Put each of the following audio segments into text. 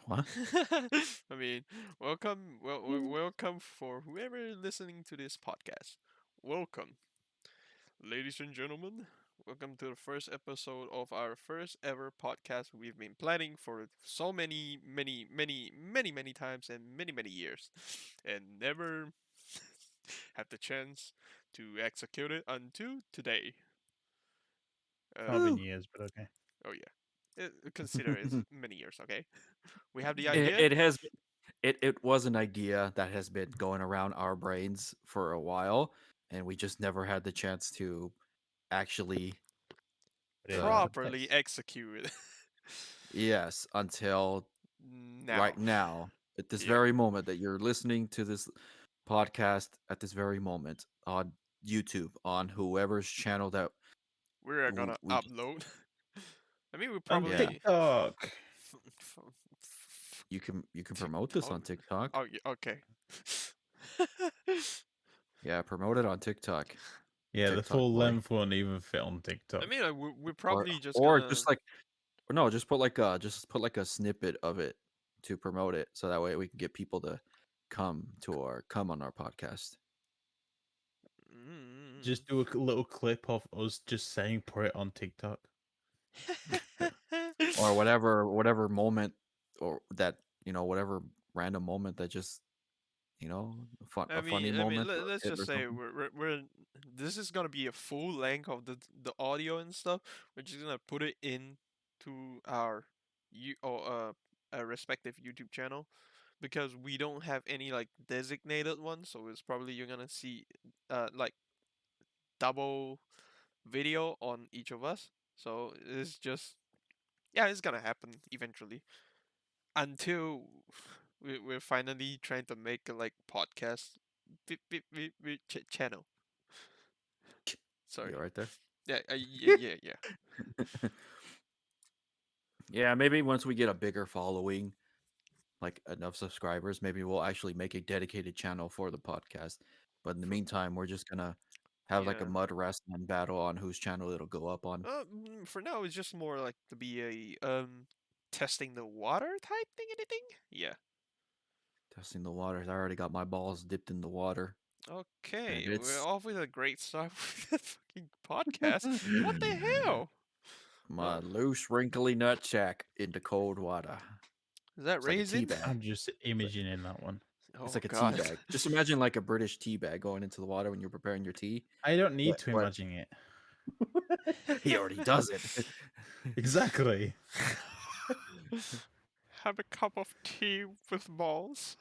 What? I mean, welcome for whoever listening to this podcast. Welcome, ladies and gentlemen. Welcome to the first episode of our first ever podcast we've been planning for so many times and many years, and never had the chance to execute it until today. Not been Um, Woo. years, but okay. oh yeah, consider it as many years. Okay, we have the It, idea. it has it was an idea that has been going around our brains for a while, and we just never had the chance to actually Put it uh into Properly place. executed. yes, until Now, right now, at this yeah, very moment that you're listening to this podcast at this very moment on YouTube, on whoever's channel that we're gonna we upload. I mean, we On yeah, probably TikTok. you can promote this TikTok. on TikTok. Oh, yeah, okay. Yeah, promote it on TikTok. Yeah, the TikTok full boy. length won't even fit on I TikTok. mean, we're Or probably just or gonna. just like or no, just put like a snippet of it to promote it so that way we can get people to come on our podcast. Mm. Just do a little clip of us just saying put it on TikTok. Or whatever moment or that, whatever random moment that just, a funny moment or Let's a hit just or say something. we're this is gonna be a full length of the audio and stuff. We're just gonna put it in to our you or a respective YouTube channel because we don't have any like designated one, so it's probably you're gonna see like double video on each of us. So it's just yeah, it's gonna happen eventually until we're finally trying to make a like podcast channel. You Sorry. right there? Yeah, yeah. Yeah, maybe once we get a bigger following, like enough subscribers, maybe we'll actually make a dedicated channel for the podcast. But in the For meantime, we're just gonna have like a yeah. mud wrestling battle on whose channel it'll go up on. For now, it's just more like to be a testing the water type thing. Anything? Yeah. Testing the waters. I already got my balls dipped in the water, and Okay, we're it's off with a great start with the fucking podcast. What the hell? my Uh, loose, wrinkly nutsack into cold water. is that It's like a tea raisin? bag. I'm just It's like imagining that one. it's Oh like a tea God. bag. Just imagine like a British tea bag going into the water when you're preparing your tea. I don't need But to but imagine it. he already does it. Exactly. Have a cup of tea with balls.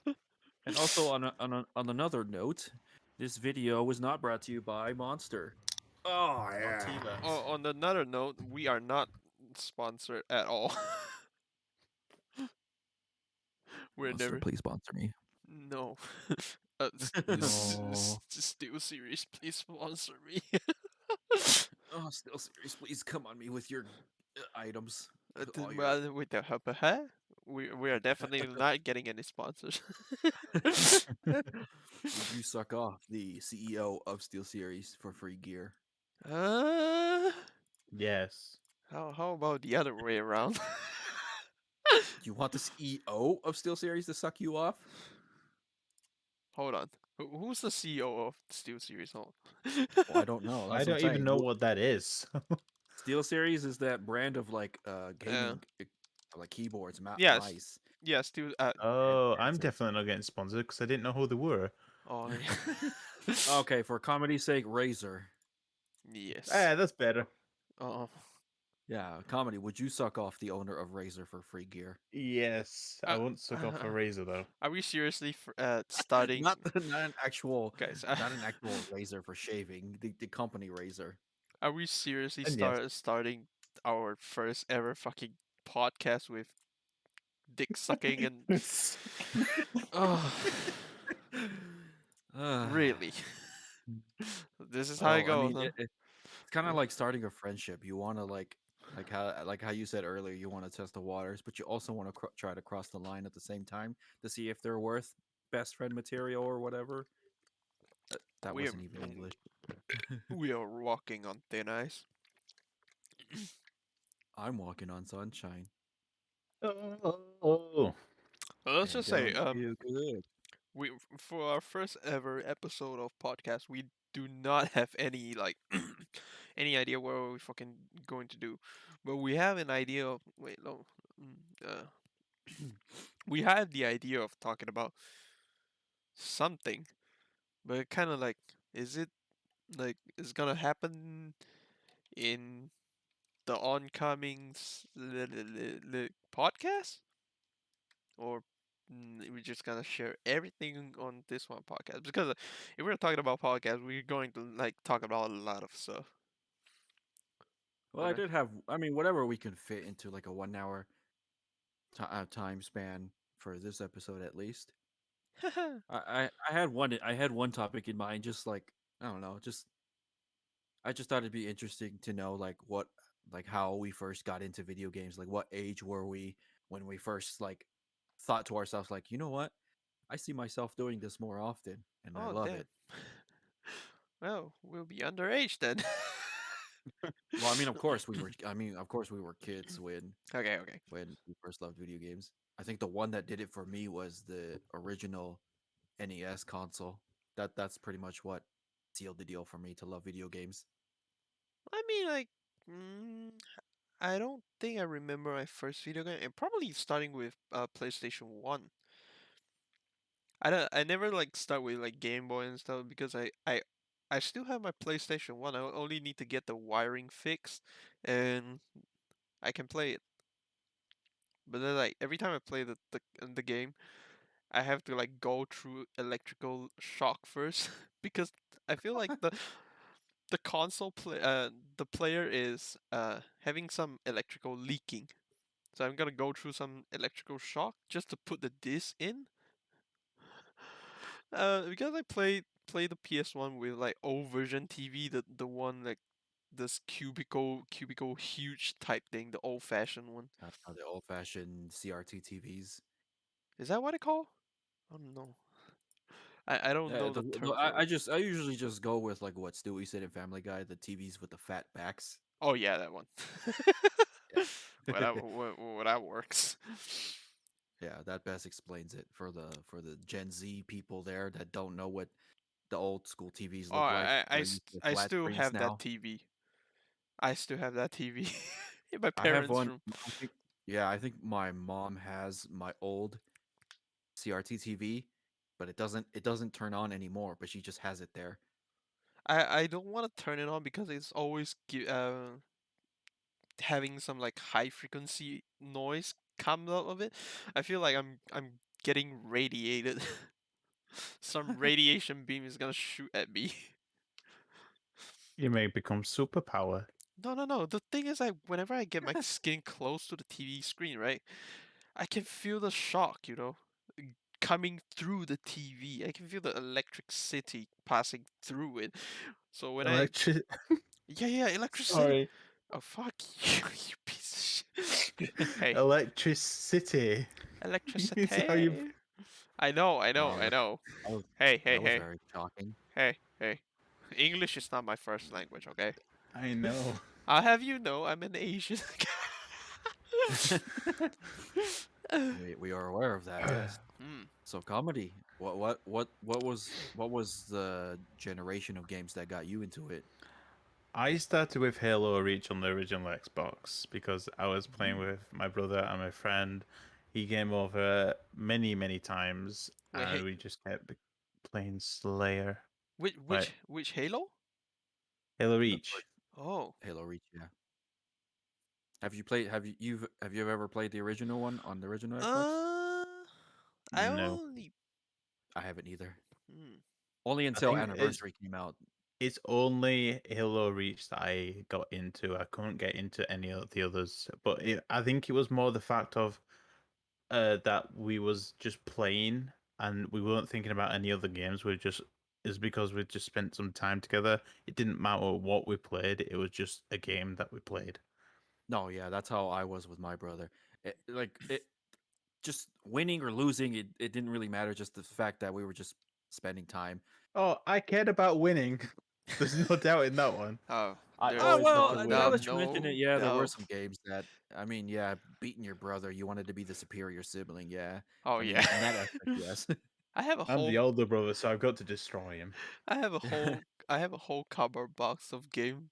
And also on another note, this video was not brought to you by Monster. Oh Not yeah. tea bags. On another note, we are not sponsored at all. We're Monster, never. please sponsor me. No. No. Steel series, please sponsor me. Oh, still serious. Please come on me with your items. With all your. Well, with the huh? We are definitely not getting any sponsors. Would you suck off the CEO of Steel Series for free gear? uh, Yes. how about the other way around? You want the CEO of Steel Series to suck you off? Hold on. Who's the CEO of Steel Series? Hold Well, I don't know. I That's what I'm don't even saying. know what that is. Steel Series is that brand of like uh, gaming like keyboards, yes, mice, yes, Steel. and Oh, I'm headsets. definitely not getting sponsored because I didn't know who they were. Oh yeah. Okay, for comedy's sake, Razer. Yes. Ah, that's better. Oh. Yeah, comedy. Would you suck off the owner of Razer for free gear? Yes, I Uh, won't suck off a razor though. are we seriously starting, Not an actual, guys? not an actual razor for shaving. The company Razer. Are we seriously And yes, starting our first ever fucking podcast with dick sucking and oh really? This is how it Well, I goes, mean, huh? it's kind of like starting a friendship. You want to like how you said earlier, you want to test the waters, but you also want to try to cross the line at the same time to see if they're worth best friend material or whatever. That We are wasn't even English. we are walking on thin ice. I'm walking on sunshine. oh, let's and just say, don't feel good. we for our first ever episode of podcast, we do not have any like any idea what we're fucking going to do, but we have an idea of wait no, mm, uh, we had the idea of talking about something, but kind of like, is it like is gonna happen in the oncoming podcast, or we're just gonna share everything on this one podcast? Because if we're talking about podcasts, we're going to like talk about a lot of stuff. Well, But I did have. I mean, whatever we can fit into like a 1 hour time span for this episode, at least. I had one. I had one topic in mind. Just like I don't know. Just I just thought it'd be interesting to know like what like how we first got into video games. Like what age were we when we first like thought to ourselves like, you know what? I see myself doing this more often, and I oh love damn. it. Well, we'll be underage then. Well, I mean, of course we were. I mean, of course we were kids Okay, okay. when we first loved video games. I think the one that did it for me was the original NES console. That's pretty much what sealed the deal for me to love video games. I mean, like, mm, I don't think I remember my first video game, and probably starting with PlayStation One. I never like start with like Game Boy and stuff because I still have my PlayStation One. I only need to get the wiring fixed, and I can play it. But then like every time I play the game, I have to like go through electrical shock first because I feel like the console the player is having some electrical leaking. So I'm gonna go through some electrical shock just to put the disc in. Because I play the PS1 with like old version TV, the one like this cubicle huge type thing, the old fashioned one. The old fashioned CRT TVs. Is that what it called? I don't know. I don't Yeah, know the term I for it. just I usually just go with like what Stewie said in Family Guy, the TVs with the fat backs. Oh yeah, that one. Yeah, Well, that works. yeah, that best explains it for the Gen Z people there that don't know what the old school TVs Oh, look like. They're used to I flat still screens have that now. TV. I still have that TV in my I have parents' one. room. I think yeah, I think my mom has my old CRT TV, but it doesn't turn on anymore. But she just has it there. I don't want to turn it on because it's always having some like high frequency noise come out of it. I feel like I'm getting radiated. Some radiation beam is gonna shoot at me. You may become superpower. No, no, no. The thing is, whenever I get my skin close to the TV screen, right, I can feel the shock, coming through the TV. I can feel the electricity passing through it. So when I, Electric. yeah, yeah, electricity. Sorry. Oh fuck you, you piece of shit. Hey, Electricity. It's how you. electricity. I know, I know, Oh, I know. that was Hey, hey, that was hey, very shocking. hey, hey. English is not my first language, okay? I know. I'll have you know I'm an Asian. We are aware of that. Yes. Hmm. So comedy. What was the generation of games that got you into it? I started with Halo Reach on the original Xbox because I was playing Mhm. with my brother and my friend. He came over many, many times, Wait, and hey, we just kept playing Slayer. which Like which which Halo? Halo The Reach. first Oh, Halo Reach. Yeah. Have you ever played the original one on the original Xbox? uh, I No, only. I haven't either. Hmm. Only I until think it's Anniversary came out. it's only Halo Reach that I got into. I couldn't get into any of the others, but I think it was more the fact of that we was just playing and we weren't thinking about any other games. We just is because we just spent some time together. It didn't matter what we played. It was just a game that we played. No, yeah, that's how I was with my brother. It just winning or losing, it didn't really matter. Just the fact that we were just spending time. Oh, I cared about winning. There's no doubt in that one. Oh, I There's always have Well, to now not that win. you mention it, no yeah, there were doubt. some games that I mean, yeah, beating your brother, you wanted to be the superior sibling, yeah. Oh I yeah. mean, in that aspect, yes. I have a I'm the whole older brother, so I've got to destroy him. I have a whole I have a whole cardboard box of game.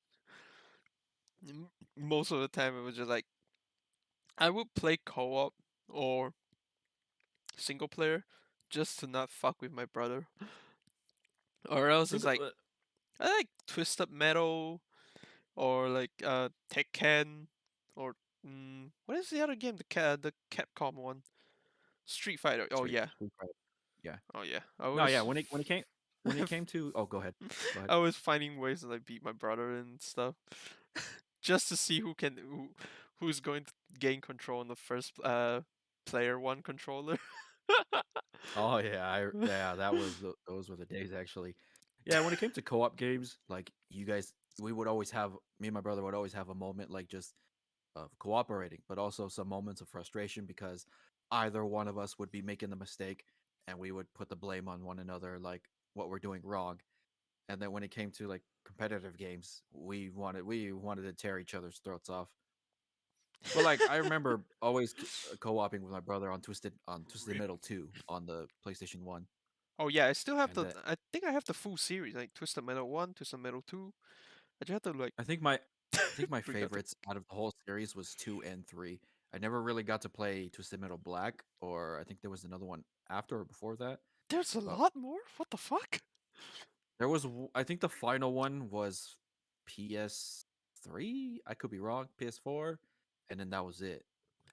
Most of the time it was just like I would play co-op or single player just to not fuck with my brother. Or else it's Single like I like Twisted Metal or like Tekken or what is the other game? The Capcom one, Street Fighter. Oh yeah, Street Fighter, yeah. oh yeah. I No, yeah, was when it came to oh, go ahead. Go ahead. I was finding ways to like beat my brother and stuff, just to see who's going to gain control on the first player one controller. Oh yeah, yeah, that was those were the days actually. Yeah, when it came to co-op games, like you guys, we would always have me and my brother would always have a moment like just of cooperating, but also some moments of frustration because either one of us would be making the mistake and we would put the blame on one another, like what we're doing wrong. And then when it came to like competitive games, we wanted to tear each other's throats off. But like I remember always co-oping with my brother on Twisted Rip. Metal 2 on the PlayStation 1. Oh yeah, I still have And the. that I think I have the full series, like Twisted Metal One, Twisted Metal Two. I just have to like I think my bring that to. favorites out of the whole series was 2 and 3. I never really got to play Twisted Metal Black, or I think there was another one after or before that. There's a But lot more. What the fuck? I think the final one was PS3. I could be wrong. PS4, and then that was it.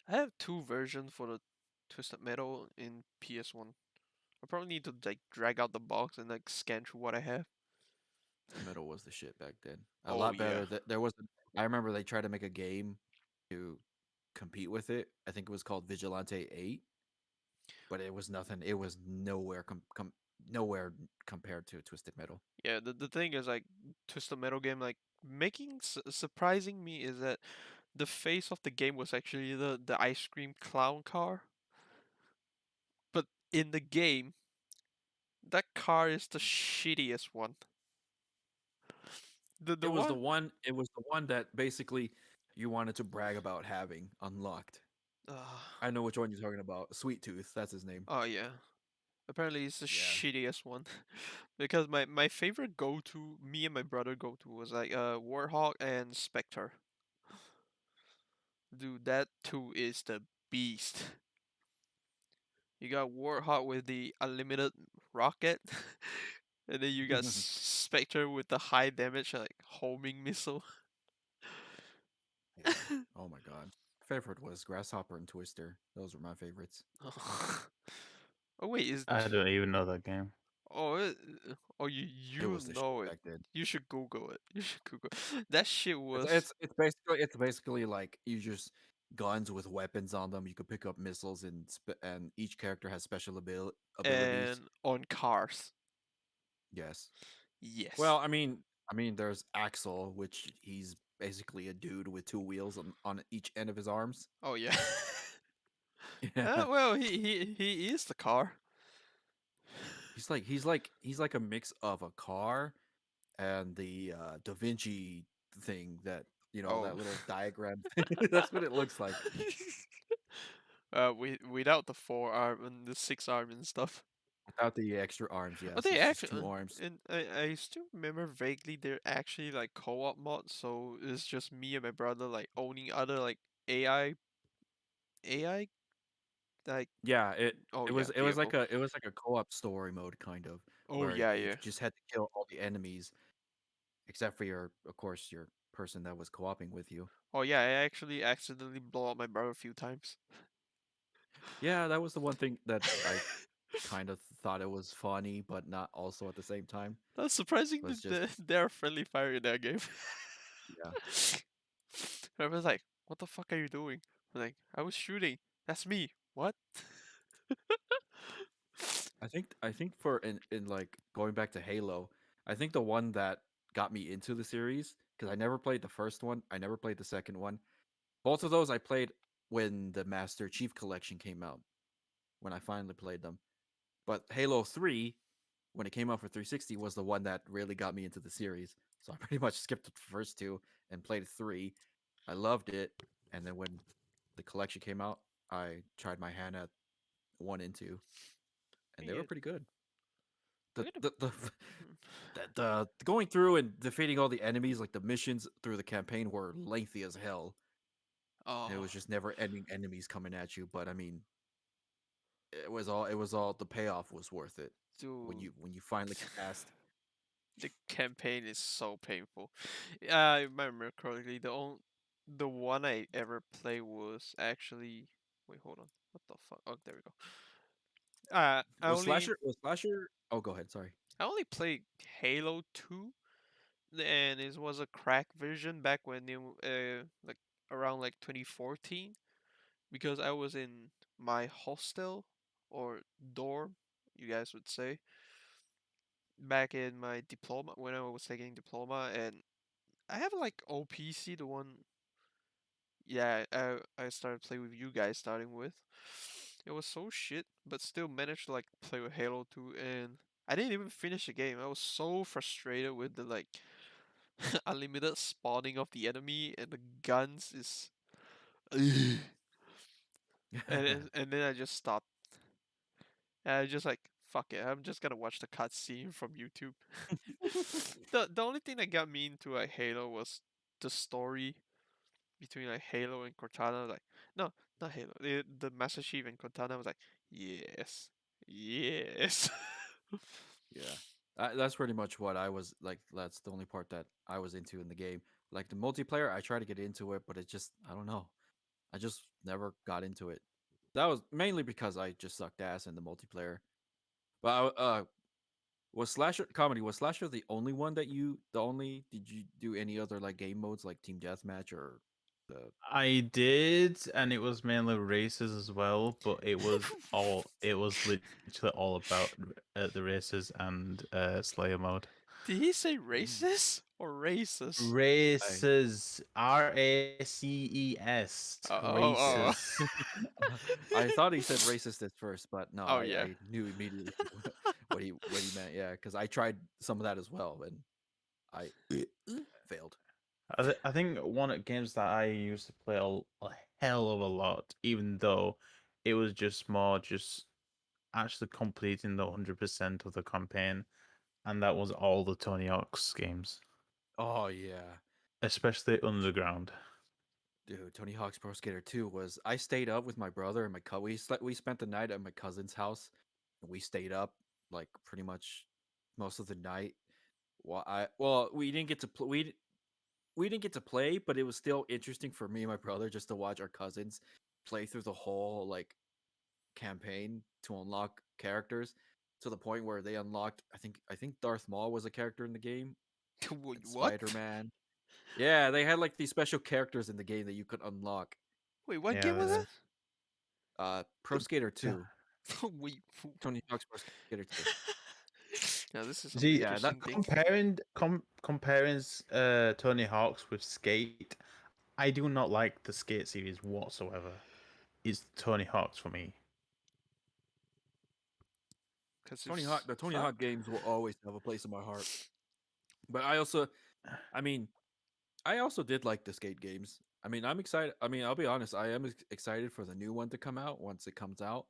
I have two versions for the Twisted Metal in PS1. I probably need to like drag out the box and like scan through what I have. Twisted Metal was the shit back then. A Oh lot yeah. better. There was. I remember they tried to make a game to compete with it. I think it was called Vigilante 8, but it was nothing. It was nowhere compared to Twisted Metal. Yeah, the thing is like Twisted Metal game like making surprising me is that the face of the game was actually the ice cream clown car, but in the game that car is the shittiest one. The one. It was the one that basically you wanted to brag about having unlocked. Uh, I know which one you're talking about. Sweet Tooth, that's his name. oh yeah. Apparently it's the Yeah. shittiest one. Because my favorite go to me and my brother go to was like Warhawk and Spectre. Dude, that two is the beast. You got Warhawk with the unlimited rocket, and then you got Spectre with the high damage like homing missile. Yeah. Oh my god. Favorite was Grasshopper and Twister. Those were my favorites. Oh wait, is I don't even know that game. oh oh It you was the shit know it. back then. You should Google it. You should Google. That shit It's was it's it's basically like you just guns with weapons on them. You could pick up missiles and each character has special abilities. and on cars. Yes. Yes. Well, I mean there's Axel, which he's basically a dude with two wheels on each end of his arms. Oh yeah. Yeah. Well, he is the car. He's like a mix of a car and the Da Vinci thing that Oh. that little diagram. That's what it looks like Without the forearm and the six arm and stuff. without the extra arms. But Yes, they it's just actually, two arms. and I still remember vaguely they're actually like co-op mods. So it's just me and my brother like owning other like AI AI like Yeah, oh yeah it was like vehicle. a co-op story mode kind of Oh where yeah you yeah. just had to kill all the enemies except for of course, your person that was co-oping with you. Oh yeah, I actually accidentally blow up my brother a few times. Yeah, that was the one thing that I kind of thought it was funny, but not also at the same time. That's surprising Was that just they're friendly fire in that game. yeah. I was like, "What the fuck are you doing?" I'm like, "I was shooting. That's me. What?" I think for in like going back to Halo, I think the one that got me into the series because I never played the first one, I never played the second one. Both of those I played when the Master Chief Collection came out, when I finally played them. But Halo 3, when it came out for 360 was the one that really got me into the series. So I pretty much skipped the first two and played three. I loved it, and then when the collection came out, I tried my hand at one and two, and they were Yeah, pretty good. The look at the. the the, Hmm. the going through and defeating all the enemies, like the missions through the campaign, were lengthy as hell. And it Oh, was just never ending enemies coming at you. But I mean, it was all the payoff was worth it dude, when you finally passed. the campaign is so painful. I remember correctly. The one I ever played was actually. Wait, hold on. What the fuck? Oh, there we go. I only Was slasher? Oh, go ahead. Sorry. I only played Halo 2, and it was a crack version back when like around like 2014, because I was in my hostel or dorm, you guys would say, back in my diploma when I was taking diploma, and I have like OPC, the one, yeah, I started playing with you guys starting with. It was so shit, but still managed to like play with Halo 2, and I didn't even finish the game. I was so frustrated with the like unlimited spawning of the enemy and the guns is and then I just stopped. And I just like fuck it. I'm just gonna watch the cutscene from YouTube. The only thing that got me into like Halo was the story between like Halo and Cortana. Like no, not Halo. The Master Chief and Cortana was like yes, yes. Yeah. That's pretty much what I was like. That's the only part that I was into in the game. Like the multiplayer, I try to get into it, but it just, I don't know. I just never got into it. That was mainly because I just sucked ass in the multiplayer. But was Slasher the only one that did you do any other like game modes like Team Deathmatch or the I did, and it was mainly races as well, but it was literally all about the races and Slayer mode. Did he say Mm. racist or racist? I Races, RACES, Oh. races. I thought he said racist at first, but no, Oh yeah. I knew immediately what he meant. Yeah, because I tried some of that as well, and I failed. I think one of the games that I used to play a hell of a lot, even though it was just more just actually completing the 100% of the campaign, and that was all the Tony Hawk's games, Oh yeah, especially Underground. dude, Tony Hawk's Pro Skater 2 was. I stayed up with my brother and we spent the night at my cousin's house, and we stayed up like pretty much most of the night. We didn't get to we didn't get to play, but it was still interesting for me and my brother just to watch our cousins play through the whole like campaign to unlock characters to the point where they unlocked. I think Darth Maul was a character in the game Wait, and what? Spider Man. Yeah, they had like these special characters in the game that you could unlock. Wait, what game Yeah, was It's that? Pro Skater the- 2, Wait. Tony Hawk's Pro Skater 2. Now this is some see, Yeah, that interesting thing. comparing Tony Hawk's with Skate, I do not like the Skate series whatsoever. It's Tony Hawk's for me. Cause Tony Hawk it's the Tony Hawk fuck. games will always have a place in my heart. But I mean, I also did like the skate games. I mean, I'm excited. I mean, I'll be honest, I am excited for the new one to come out once it comes out.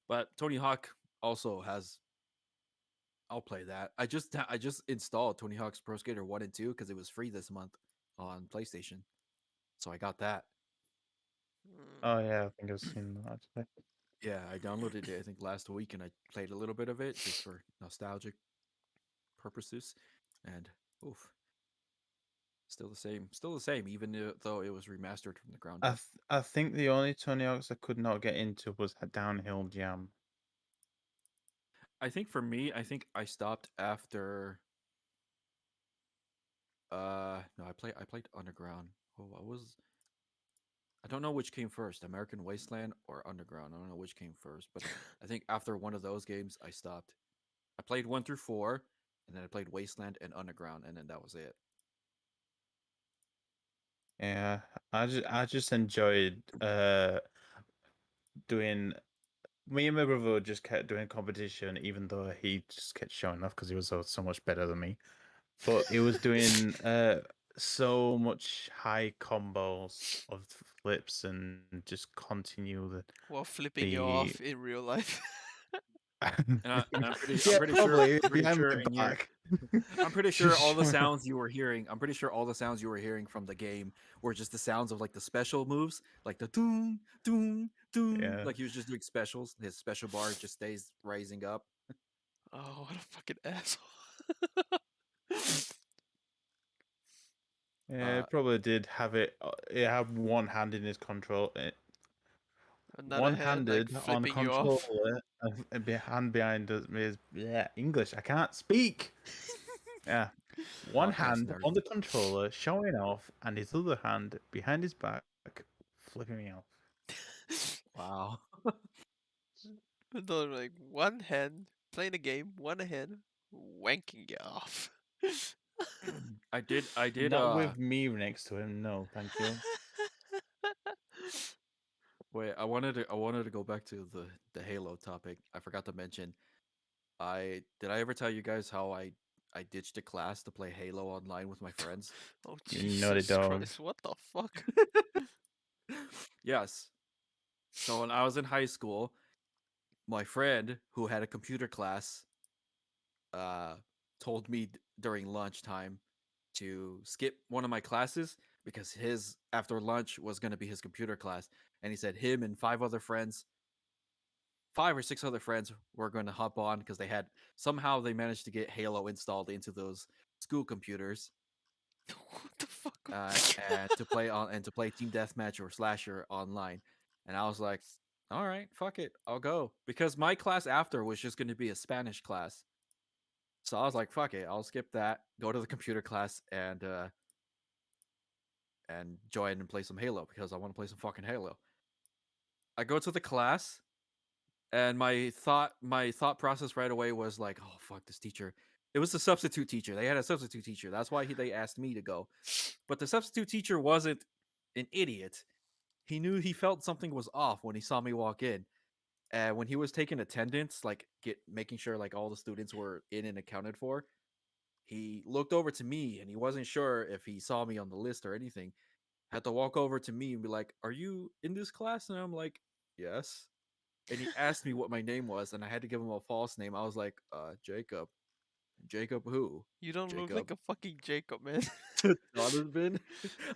But Tony Hawk also has. I'll play that. I just installed Tony Hawk's Pro Skater 1 and 2 because it was free this month on PlayStation. So I got that. Oh Mm. yeah, I think I've seen that actually. Yeah, I downloaded it I think last week and I played a little bit of it just for nostalgic purposes. And oof, still the same. Still the same, even though it was remastered from the ground up. I think the only Tony Hawk's I could not get into was a Downhill Jam. I think for me, I think I stopped after no, I played Underground. Oh, I don't know which came first, American Wasteland or Underground. I don't know which came first, but I think after one of those games I stopped. I played 1 through 4 and then I played Wasteland and Underground and then that was it. Yeah, I just enjoyed doing me and my brother just kept doing competition, even though he just kept showing off because he was so much better than me. But he was doing so much high combos of flips and just continue While flipping you the off in real life. And I'm yeah, pretty sure, probably I'm pretty behind sure my in your, back. I'm pretty sure Just all the showing off. sounds you were hearing, I'm pretty sure all the sounds you were hearing from the game were just the sounds of like the special moves, like the doom, doom, doom. Yeah. Like he was just doing specials. His special bar just stays rising up. Oh, what a fucking asshole. Yeah, Uh, it probably did have it. It had one hand in his control, Another hand, like one-handed on flipping you off. controller, and hand behind his yeah English. I can't speak. Yeah, one podcast hand nerd. on the controller, showing off, and his other hand behind his back, flipping me off. Wow. Another, like one hand playing a game, one hand wanking you off. I did. Not with me next to him. No, thank you. Wait. I wanted to go back to the Halo topic. I forgot to mention. I ever tell you guys how I ditched a class to play Halo online with my friends? Oh You naughty Jesus dog. Christ, what the fuck? Yes. So when I was in high school, my friend who had a computer class uh told me during lunchtime to skip one of my classes because his after lunch was going to be his computer class, and he said him and five or six other friends were going to hop on because they managed to get Halo installed into those school computers, What the fuck? and to play team deathmatch or slasher online. And I was like, all right, fuck it, I'll go, because my class after was just going to be a Spanish class. So I was like, fuck it, I'll skip that, go to the computer class, and join and play some Halo because I want to play some fucking Halo. I go to the class, and my thought process right away was like, oh fuck this teacher. It was the substitute teacher. They had a substitute teacher. That's why they asked me to go. But the substitute teacher wasn't an idiot. He felt something was off when he saw me walk in. And when he was taking attendance, like making sure like all the students were in and accounted for, he looked over to me and he wasn't sure if he saw me on the list or anything. Had to walk over to me and be like, "Are you in this class?" And I'm like, "Yes." And he asked me what my name was, and I had to give him a false name. I was like, Jacob." "Jacob who?" You don't look like "Jacob a fucking Jacob, man. Donovan."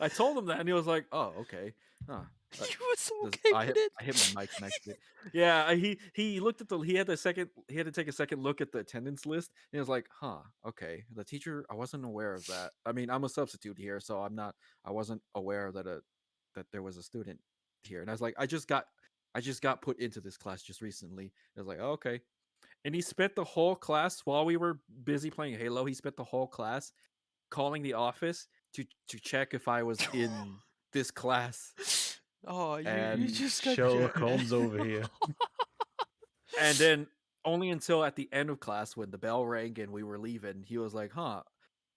I told him that, and he was like, "Oh, okay." Huh. Uh, You was okay with it. I hit my mic and accident. Yeah, he looked at the he had to take a second look at the attendance list, and he was like, "Huh, okay." The teacher, I wasn't aware of that. I mean, I'm a substitute here, so I wasn't aware that there was a student here. And I was like, I just got put into this class just recently. I was like, oh, okay. And he spent the whole class while we were busy playing Halo. He spent the whole class calling the office to check if I was in this class. Oh, you And just got Sherlock Holmes over here. then only until at the end of class when the bell rang and we were leaving, he was like, "Huh,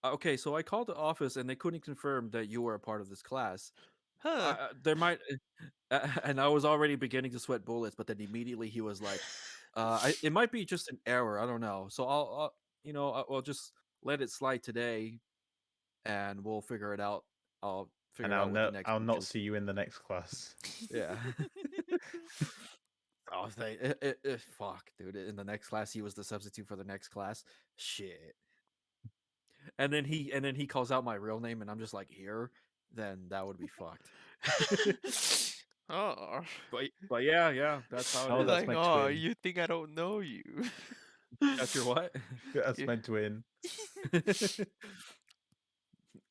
okay, so I called the office and they couldn't confirm that you were a part of this class. huh. There might," and I was already beginning to sweat bullets, but then immediately he was like, it might be just an error. I don't know. So I'll just let it slide today, and we'll figure it out. I'll And figure it out with the next I'll not teachers." see you in the next class. Yeah. I was like, fuck, dude. In the next class, he was the substitute for the next class. Shit. And then he calls out my real name, and I'm just like, here. Then that would be fucked. Oh. But yeah, that's how it Oh, He's that's is. like, my oh, twin. you think I don't know you? That's your what? That's You- my twin.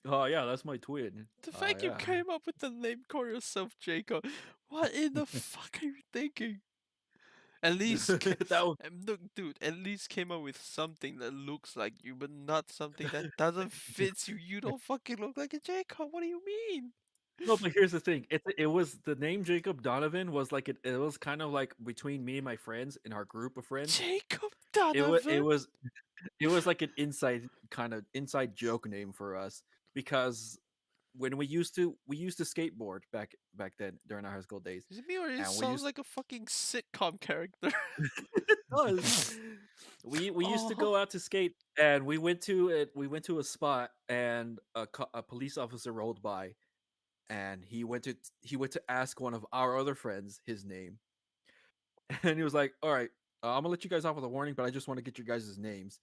Oh yeah, that's my twin. the Oh fact you yeah. came up with the name, call yourself Jacob. What in the fuck are you thinking? At least, That was look, dude. At least came up with something that looks like you, but not something that doesn't fit you. You don't fucking look like a Jacob. What do you mean, no, but here's the thing. It was the name Jacob Donovan was like it was kind of like between me and my friends in our group of friends. Jacob It was Donovan? it was like an inside joke name for us because when we used to skateboard back then during our high school days, Is it me or it and we sounds used like a fucking sitcom character? it does. We used to Oh, go out to skate, and we went to a spot, and a police officer rolled by, and he went to ask one of our other friends his name, and he was like, "All right, I'm gonna let you guys off with a warning, but I just want to get your guys' names."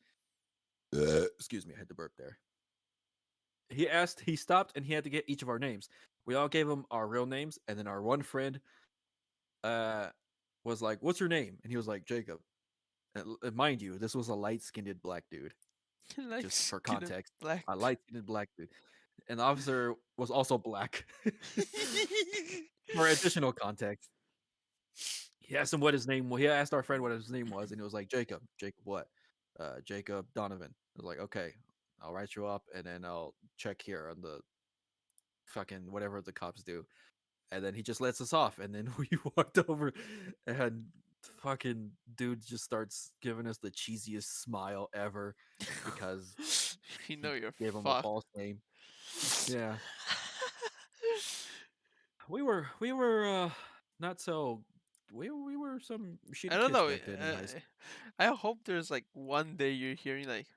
Excuse me, I had to burp there. He stopped, and he had to get each of our names. We all gave him our real names, and then our one friend uh was like, "What's your name?" And he was like, "Jacob." And mind you, this was a light-skinned black dude. like Just for skin of context, black. a light-skinned black dude. And the officer was also black. For additional context, he asked him what his name was. He asked our friend what his name was, and he was like, Jacob. Jacob what? Jacob Donovan. I was like, okay, I'll write you up, and then I'll check here on the fucking whatever the cops do. And then he just lets us off, and then we walked over, and fucking dude just starts giving us the cheesiest smile ever because You he know you're gave him a fucked. false name. Yeah. We were not so we were some I shitty don't kids know. back then in high school. I hope there's like one day you're hearing like,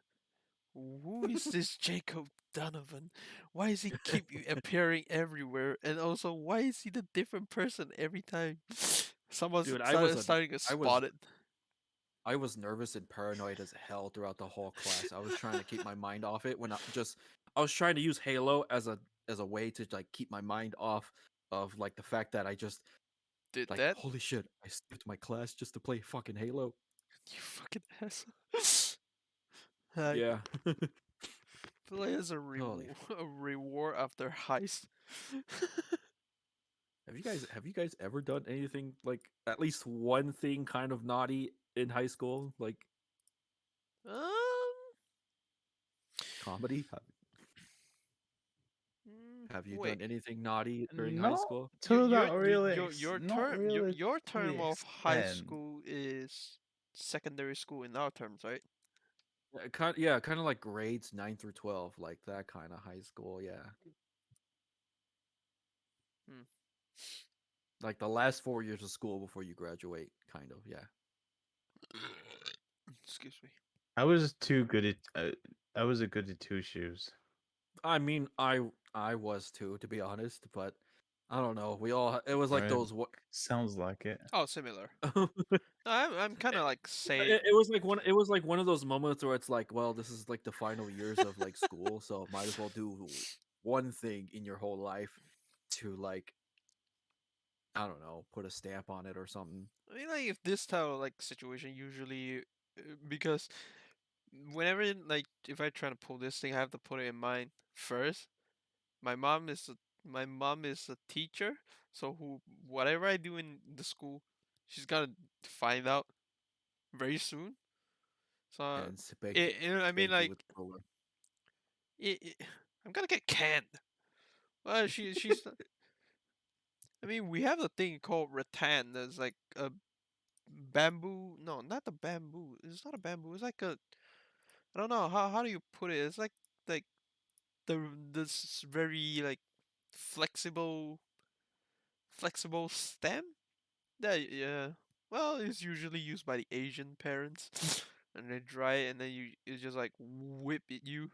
who is this Jacob Donovan? Why is he keep appearing everywhere? And also, why is he the different person every time? Someone's Dude, starting to I spot it. I was nervous and paranoid as hell throughout the whole class. I was trying to keep my mind off it when I was trying to use Halo as a way to like keep my mind off of like the fact that I just Did like that? holy shit, I skipped my class just to play fucking Halo. You fucking asshole. Like, Yeah. play as a, Holy a reward after heist. have you guys ever done anything like at least one thing kind of naughty in high school? Like um, comedy? Have you wait. done anything naughty during high Not school? to that really, not Your to the term of high extent. school is secondary school in our terms, right? Yeah, kind of like grades 9 through 12, like that kind of high school, yeah. Hmm. Like the last 4 years of school before you graduate, kind of, yeah. Excuse me. I was too good at. I was a good at two shoes. I mean, I was too, to be honest, but I don't know. It was like Right? those what Sounds like it. Oh, similar. No, I'm kind of like say. it was like one of those moments where it's like, well, this is like the final years of like school, so might as well do one thing in your whole life to like I don't know, put a stamp on it or something. I mean, like if this type of like situation usually, because whenever like if I try to pull this thing, I have to put it in mind first. My mom is my mom is a teacher, so who whatever I do in the school, she's gonna find out very soon. So And spank you, I mean like with roller. it, I'm gonna get canned. Well, she's. I mean, we have a thing called rattan. That's like a bamboo. No, not the bamboo. It's not a bamboo. It's like a. I don't know how do you put it. It's like the this very like flexible stem. Yeah, yeah. Well, it's usually used by the Asian parents, and they dry it, and then you just like whip it you.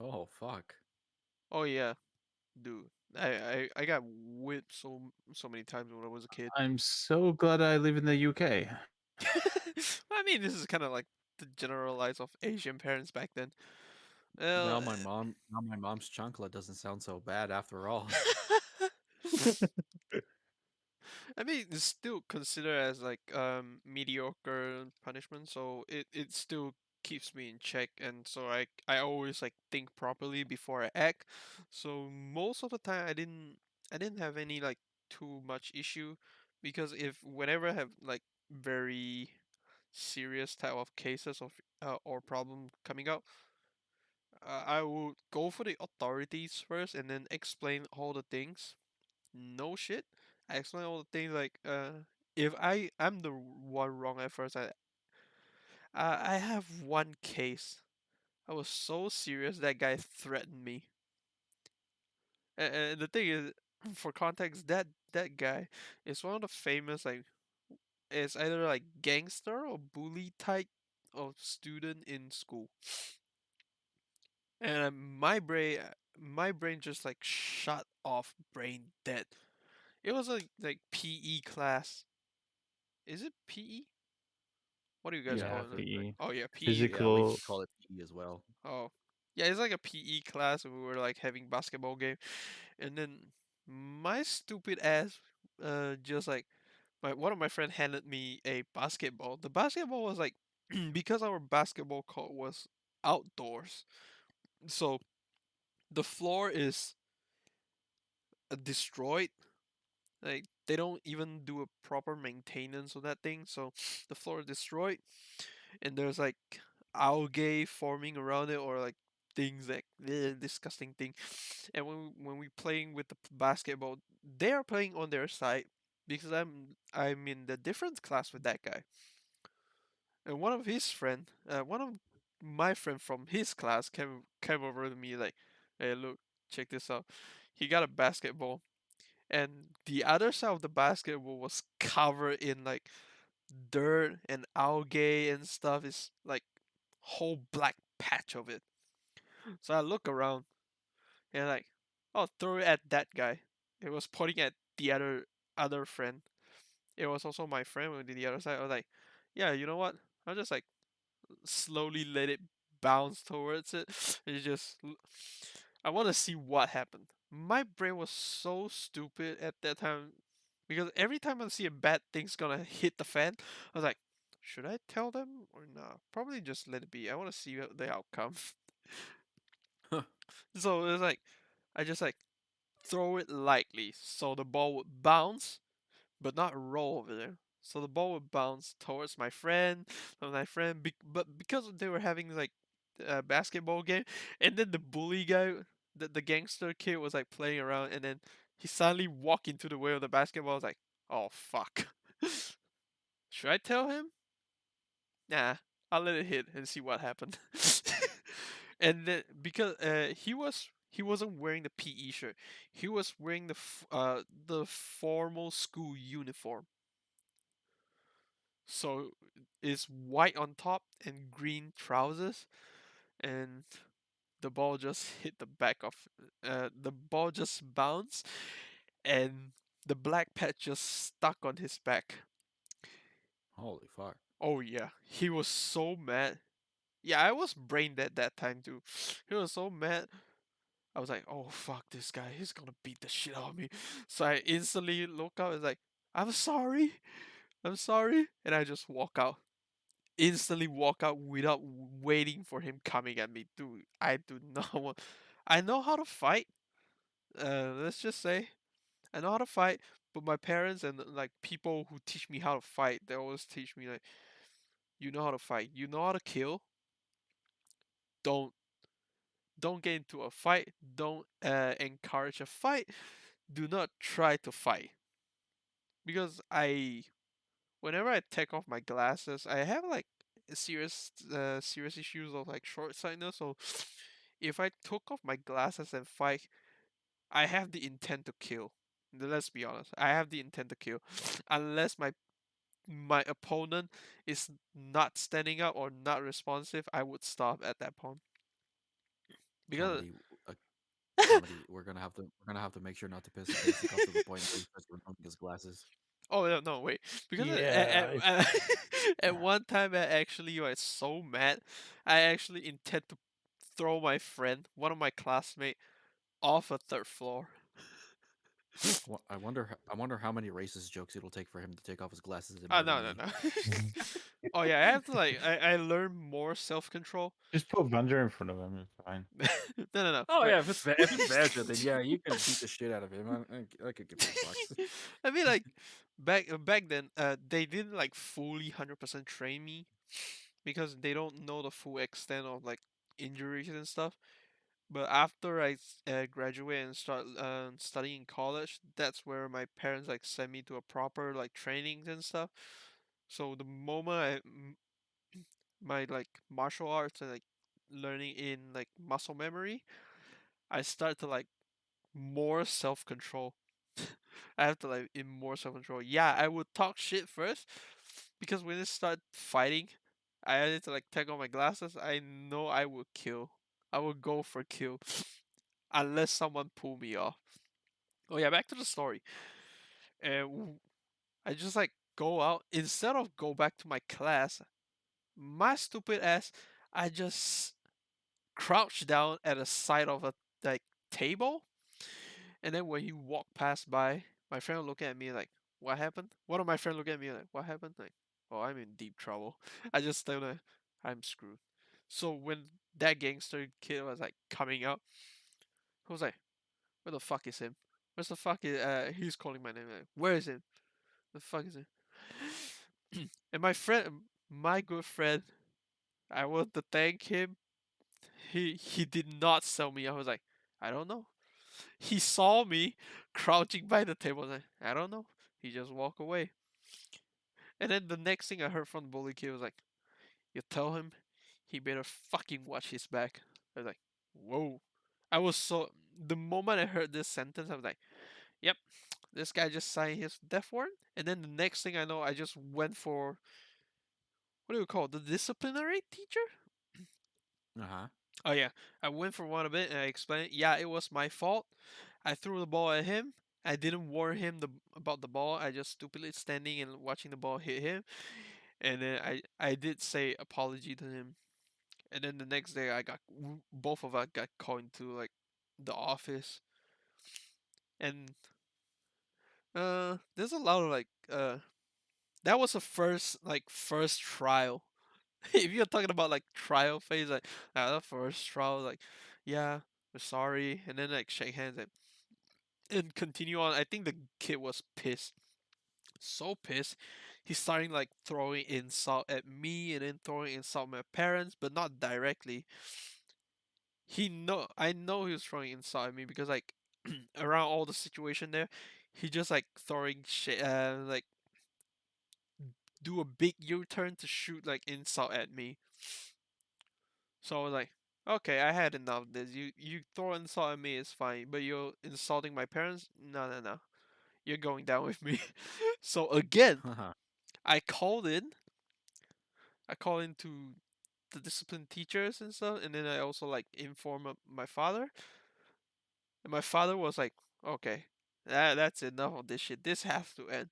Oh fuck. Oh yeah, dude. I got whipped so many times when I was a kid. I'm so glad I live in the UK. I mean, this is kind of like the general life of Asian parents back then. Well, Now my mom's chancla doesn't sound so bad after all. I mean, it's still considered as like mediocre punishment, so it still keeps me in check, and so I always like think properly before I act. So most of the time, I didn't have any like too much issue, because if whenever I have like very serious type of cases of or problem coming out, I would go for the authorities first and then explain all the things. No shit. I explain all the things like if I'm the one wrong at first, I have one case. I was so serious that guy threatened me. And the thing is, for context, that guy is one of the famous like is either like gangster or bully type of student in school. And my brain just like shut off, brain dead. It was like PE class. Is it PE? What do you guys Yeah, call Yeah, it? PE. Oh yeah, PE. yeah, we Physical. call it PE as well. Oh yeah, it's like a PE class, and we were like having basketball game, and then my stupid ass, just like my one of my friend handed me a basketball. The basketball was like because our basketball court was outdoors, so the floor is destroyed. Like they don't even do a proper maintenance of that thing, so the floor is destroyed, and there's like algae forming around it, or like things like disgusting thing. And when we playing with the basketball, they are playing on their side because I'm in the different class with that guy. And one of my friend from his class came over to me like, "Hey, look, check this out." He got a basketball, and the other side of the basketball was covered in like dirt and algae and stuff. It's like whole black patch of it. So I look around and like, oh, throw it at that guy. It was pointing at the other friend. It was also my friend on the other side. I was like, yeah, you know what? I'll just like slowly let it bounce towards it. And I want to see what happened. My brain was so stupid at that time because every time I see a bad thing's gonna hit the fan, I was like, should I tell them or not? Probably just let it be. I want to see the outcome. So it was like, I just like throw it lightly so the ball would bounce but not roll over there. So the ball would bounce towards but because they were having like a basketball game, and then the bully guy, the gangster kid, was like playing around, and then he suddenly walked into the way of the basketball. I was like, oh fuck, should I tell him? Nah, I'll let it hit and see what happened. And then because he wasn't wearing the PE shirt, he was wearing the formal school uniform. So it's white on top and green trousers, and the ball just hit the back of the ball just bounced, and the black patch just stuck on his back. Holy fuck. Oh yeah, he was so mad. Yeah, I was brain dead that time too. He was so mad. I was like, oh fuck this guy, he's gonna beat the shit out of me. So I instantly look up and like, I'm sorry, I'm sorry, and I just walk out. Instantly walk out without waiting for him coming at me. Dude, I do not want. I know how to fight. Let's just say I know how to fight, but my parents and like people who teach me how to fight, they always teach me like, you know how to fight, you know how to kill. Don't don't get into a fight. Don't encourage a fight. Do not try to fight because whenever I take off my glasses, I have like serious issues of like short sightedness. So if I took off my glasses and fight, I have the intent to kill. Let's be honest, I have the intent to kill, unless my opponent is not standing up or not responsive. I would stop at that point because Comedy, uh, comedy. We're gonna have to make sure not to piss Casey off to the point where he starts removing his glasses. oh no, no wait, because Yeah, at one time I actually was so mad, I actually intend to throw my friend, one of my classmates, off a third floor. I wonder how many racist jokes it'll take for him to take off his glasses Ah no, no, admittedly. no. Oh yeah, I have to like I learn more self control. just put Vander in front of him. It's fine. No, no, no. Oh Wait. yeah, if it's Badger, then yeah, you can beat the shit out of him. I could give two fucks. I mean, like back then, they didn't like fully 100% train me because they don't know the full extent of like injuries and stuff. But after I graduate and start studying college, that's where my parents like sent me to a proper like trainings and stuff. So the moment my like martial arts and like learning in like muscle memory, I start to like more self control. I have to like in more self control. Yeah, I would talk shit first because when they start fighting, I had to like take off my glasses. I know I would kill. I would go for kill unless someone pull me off. Oh yeah, back to the story. And I just like go out instead of go back to my class. My stupid ass, I just crouch down at the side of a like table, and then when he walked past by, my friend would look at me like, "What happened?" One of my friends look at me like, "What happened?" Like, "Oh, I'm in deep trouble." I just tell them, "I'm screwed." So when that gangster kid was like coming out, I was like, "Where the fuck is him? Where's the fuck is?" He's calling my name. Like, where is him? The fuck is him? And my friend, my good friend, I want to thank him. He did not sell me. I was like, I don't know. He saw me crouching by the table. Like, I don't know. He just walked away. And then the next thing I heard from the bully kid was like, "You tell him he better fucking watch his back." I was like, "Whoa!" I was so. The moment I heard this sentence, I was like, "Yep, this guy just signed his death warrant." And then the next thing I know, I just went for what do you call it? The disciplinary teacher? Uh huh. Oh yeah, I went for one of it and I explained, yeah, it was my fault. I threw the ball at him. I didn't warn him about the ball. I just stupidly standing and watching the ball hit him. And then I did say apology to him. And then the next day I got both of us got called into like the office. And there's a lot of like that was the first trial. If you're talking about like trial phase, like the first trial, like yeah, we're sorry, and then like shake hands and continue on. I think the kid was pissed, so pissed. He's starting like throwing insult at me and then throwing insult at my parents, but not directly. I know he was throwing insult at me because like around all the situation there, he just like throwing shit, like do a big U-turn to shoot like insult at me. So I was like, okay, I had enough of this. You throw insult at me is fine, but you're insulting my parents? No, no, no. You're going down with me. So again, I called in. I called in to the discipline teachers and stuff, and then I also like informed my father. And my father was like, okay, that's enough of this shit. This has to end.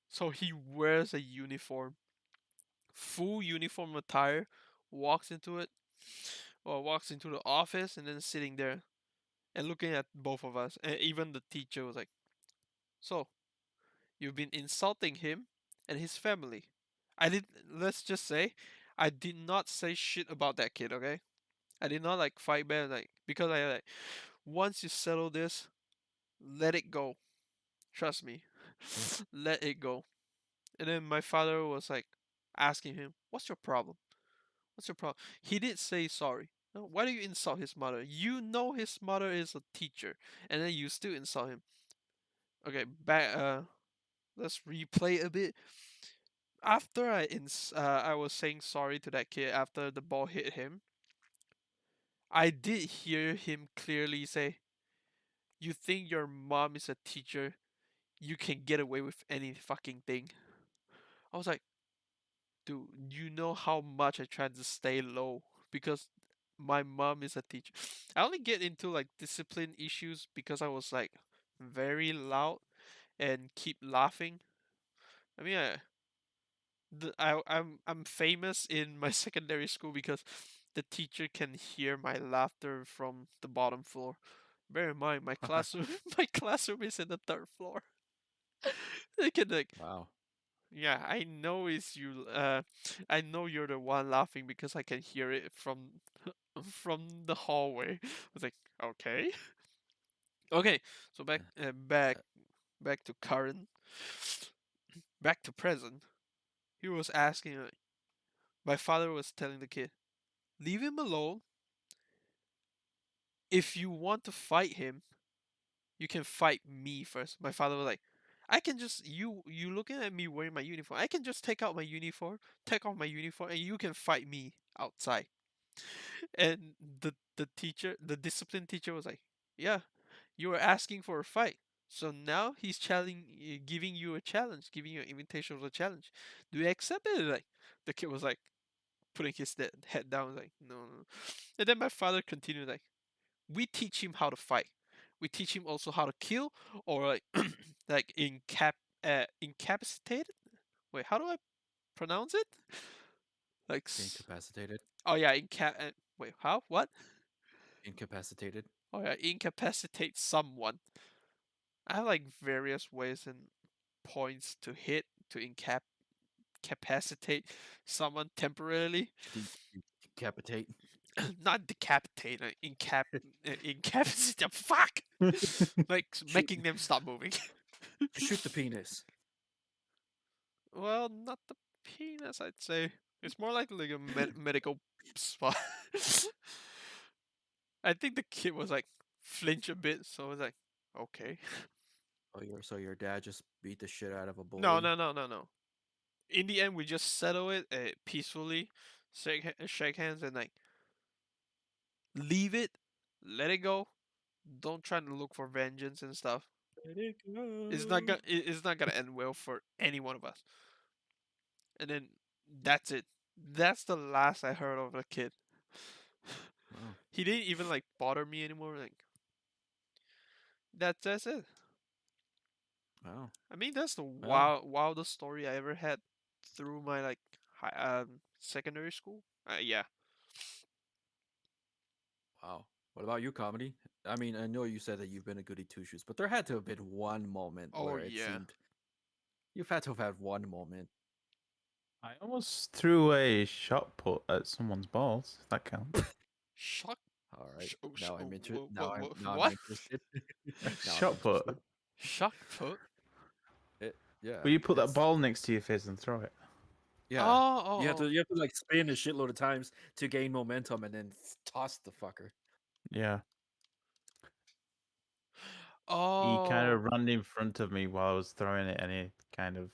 So he wears a uniform, full uniform attire, walks into it, or walks into the office, and then sitting there and looking at both of us. And even the teacher was like, "So, you've been insulting him and his family." I did, let's just say, I did not say shit about that kid, okay? I did not like fight back, like, because I like, once you settle this, let it go. Trust me. Let it go. And then my father was like asking him, "What's your problem? What's your problem?" He did say sorry. No, why do you insult his mother? You know his mother is a teacher, and then you still insult him. Okay, back. Let's replay a bit. After I was saying sorry to that kid after the ball hit him. I did hear him clearly say, "You think your mom is a teacher? You can get away with any fucking thing." I was like, dude, you know how much I tried to stay low because my mom is a teacher. I only get into like discipline issues because I was like very loud and keep laughing. I mean, I'm famous in my secondary school because the teacher can hear my laughter from the bottom floor. Bear in mind, my classroom my classroom is in the third floor. They can like, Wow. yeah, I know it's you. I know you're the one laughing because I can hear it from from the hallway. I was like, okay, okay. So back to current, back to present. He was asking. My father was telling the kid, leave him alone. If you want to fight him, you can fight me first. My father was like, I can just you looking at me wearing my uniform. I can just take off my uniform, and you can fight me outside. And the discipline teacher was like, yeah. You were asking for a fight. So now he's giving you a challenge, giving you an invitation of a challenge. Do you accept it? Like the kid was like putting his head down, like no, no. And then my father continued like, we teach him how to fight. We teach him also how to kill or like like incapacitated. Wait, how do I pronounce it? Like Incapacitated. oh yeah, wait, how? What? Incapacitated. Oh yeah, incapacitate someone. I have like various ways and points to hit to incapacitate someone temporarily. Decapitate. Not decapitate, incapacitate. Fuck! Like Shoot. making them stop moving. Shoot the penis. Well, not the penis, I'd say. It's more like a medical spot. I think the kid was like flinch a bit, so I was like, okay. Oh, your dad just beat the shit out of a No, bully. no, no, no, no. In the end, we just settle it peacefully, shake hands, and like leave it, let it go. Don't try to look for vengeance and stuff. Let it It's not go. gonna it's not gonna end well for any one of us. And then that's it. That's the last I heard of the kid. Wow. He didn't even like bother me anymore. Like that's it. Wow. I mean that's the Well, wildest story I ever had through my like secondary school. Yeah. wow. What about you, comedy? I mean, I know you said that you've been a goody two shoes, but there had to have been one moment Oh where it yeah. seemed you've had to have had one moment. I almost threw a shot put at someone's balls. If that counts. Shock. All right. Now I'm interested. Now I'm What? interested. Now I'm Shot put. interested. Shock put. Yeah. Will you put that It's ball next to your face and throw it? yeah. Oh oh oh. You have to like spin a shitload of times to gain momentum and then toss the fucker. Yeah. He kind Oh. of ran in front of me while I was throwing it, and he kind of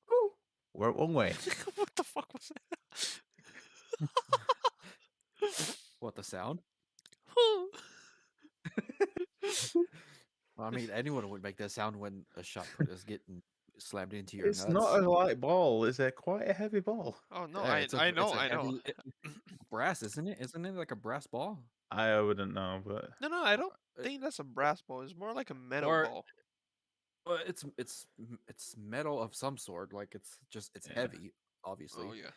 woo, went one way. What the fuck was What the sound? that? Well, I mean, anyone would make that sound when a shot put is getting slammed into your It's not nuts. a light ball. It's a quite a heavy ball. Oh no, Yeah, I know, it's a I know. heavy brass, isn't it? Isn't it like a brass ball? I wouldn't know, but No, no, I don't Uh, think that's a brass ball. It's more like a metal Or ball. it's metal of some sort. Like it's yeah. heavy, Oh obviously, yeah.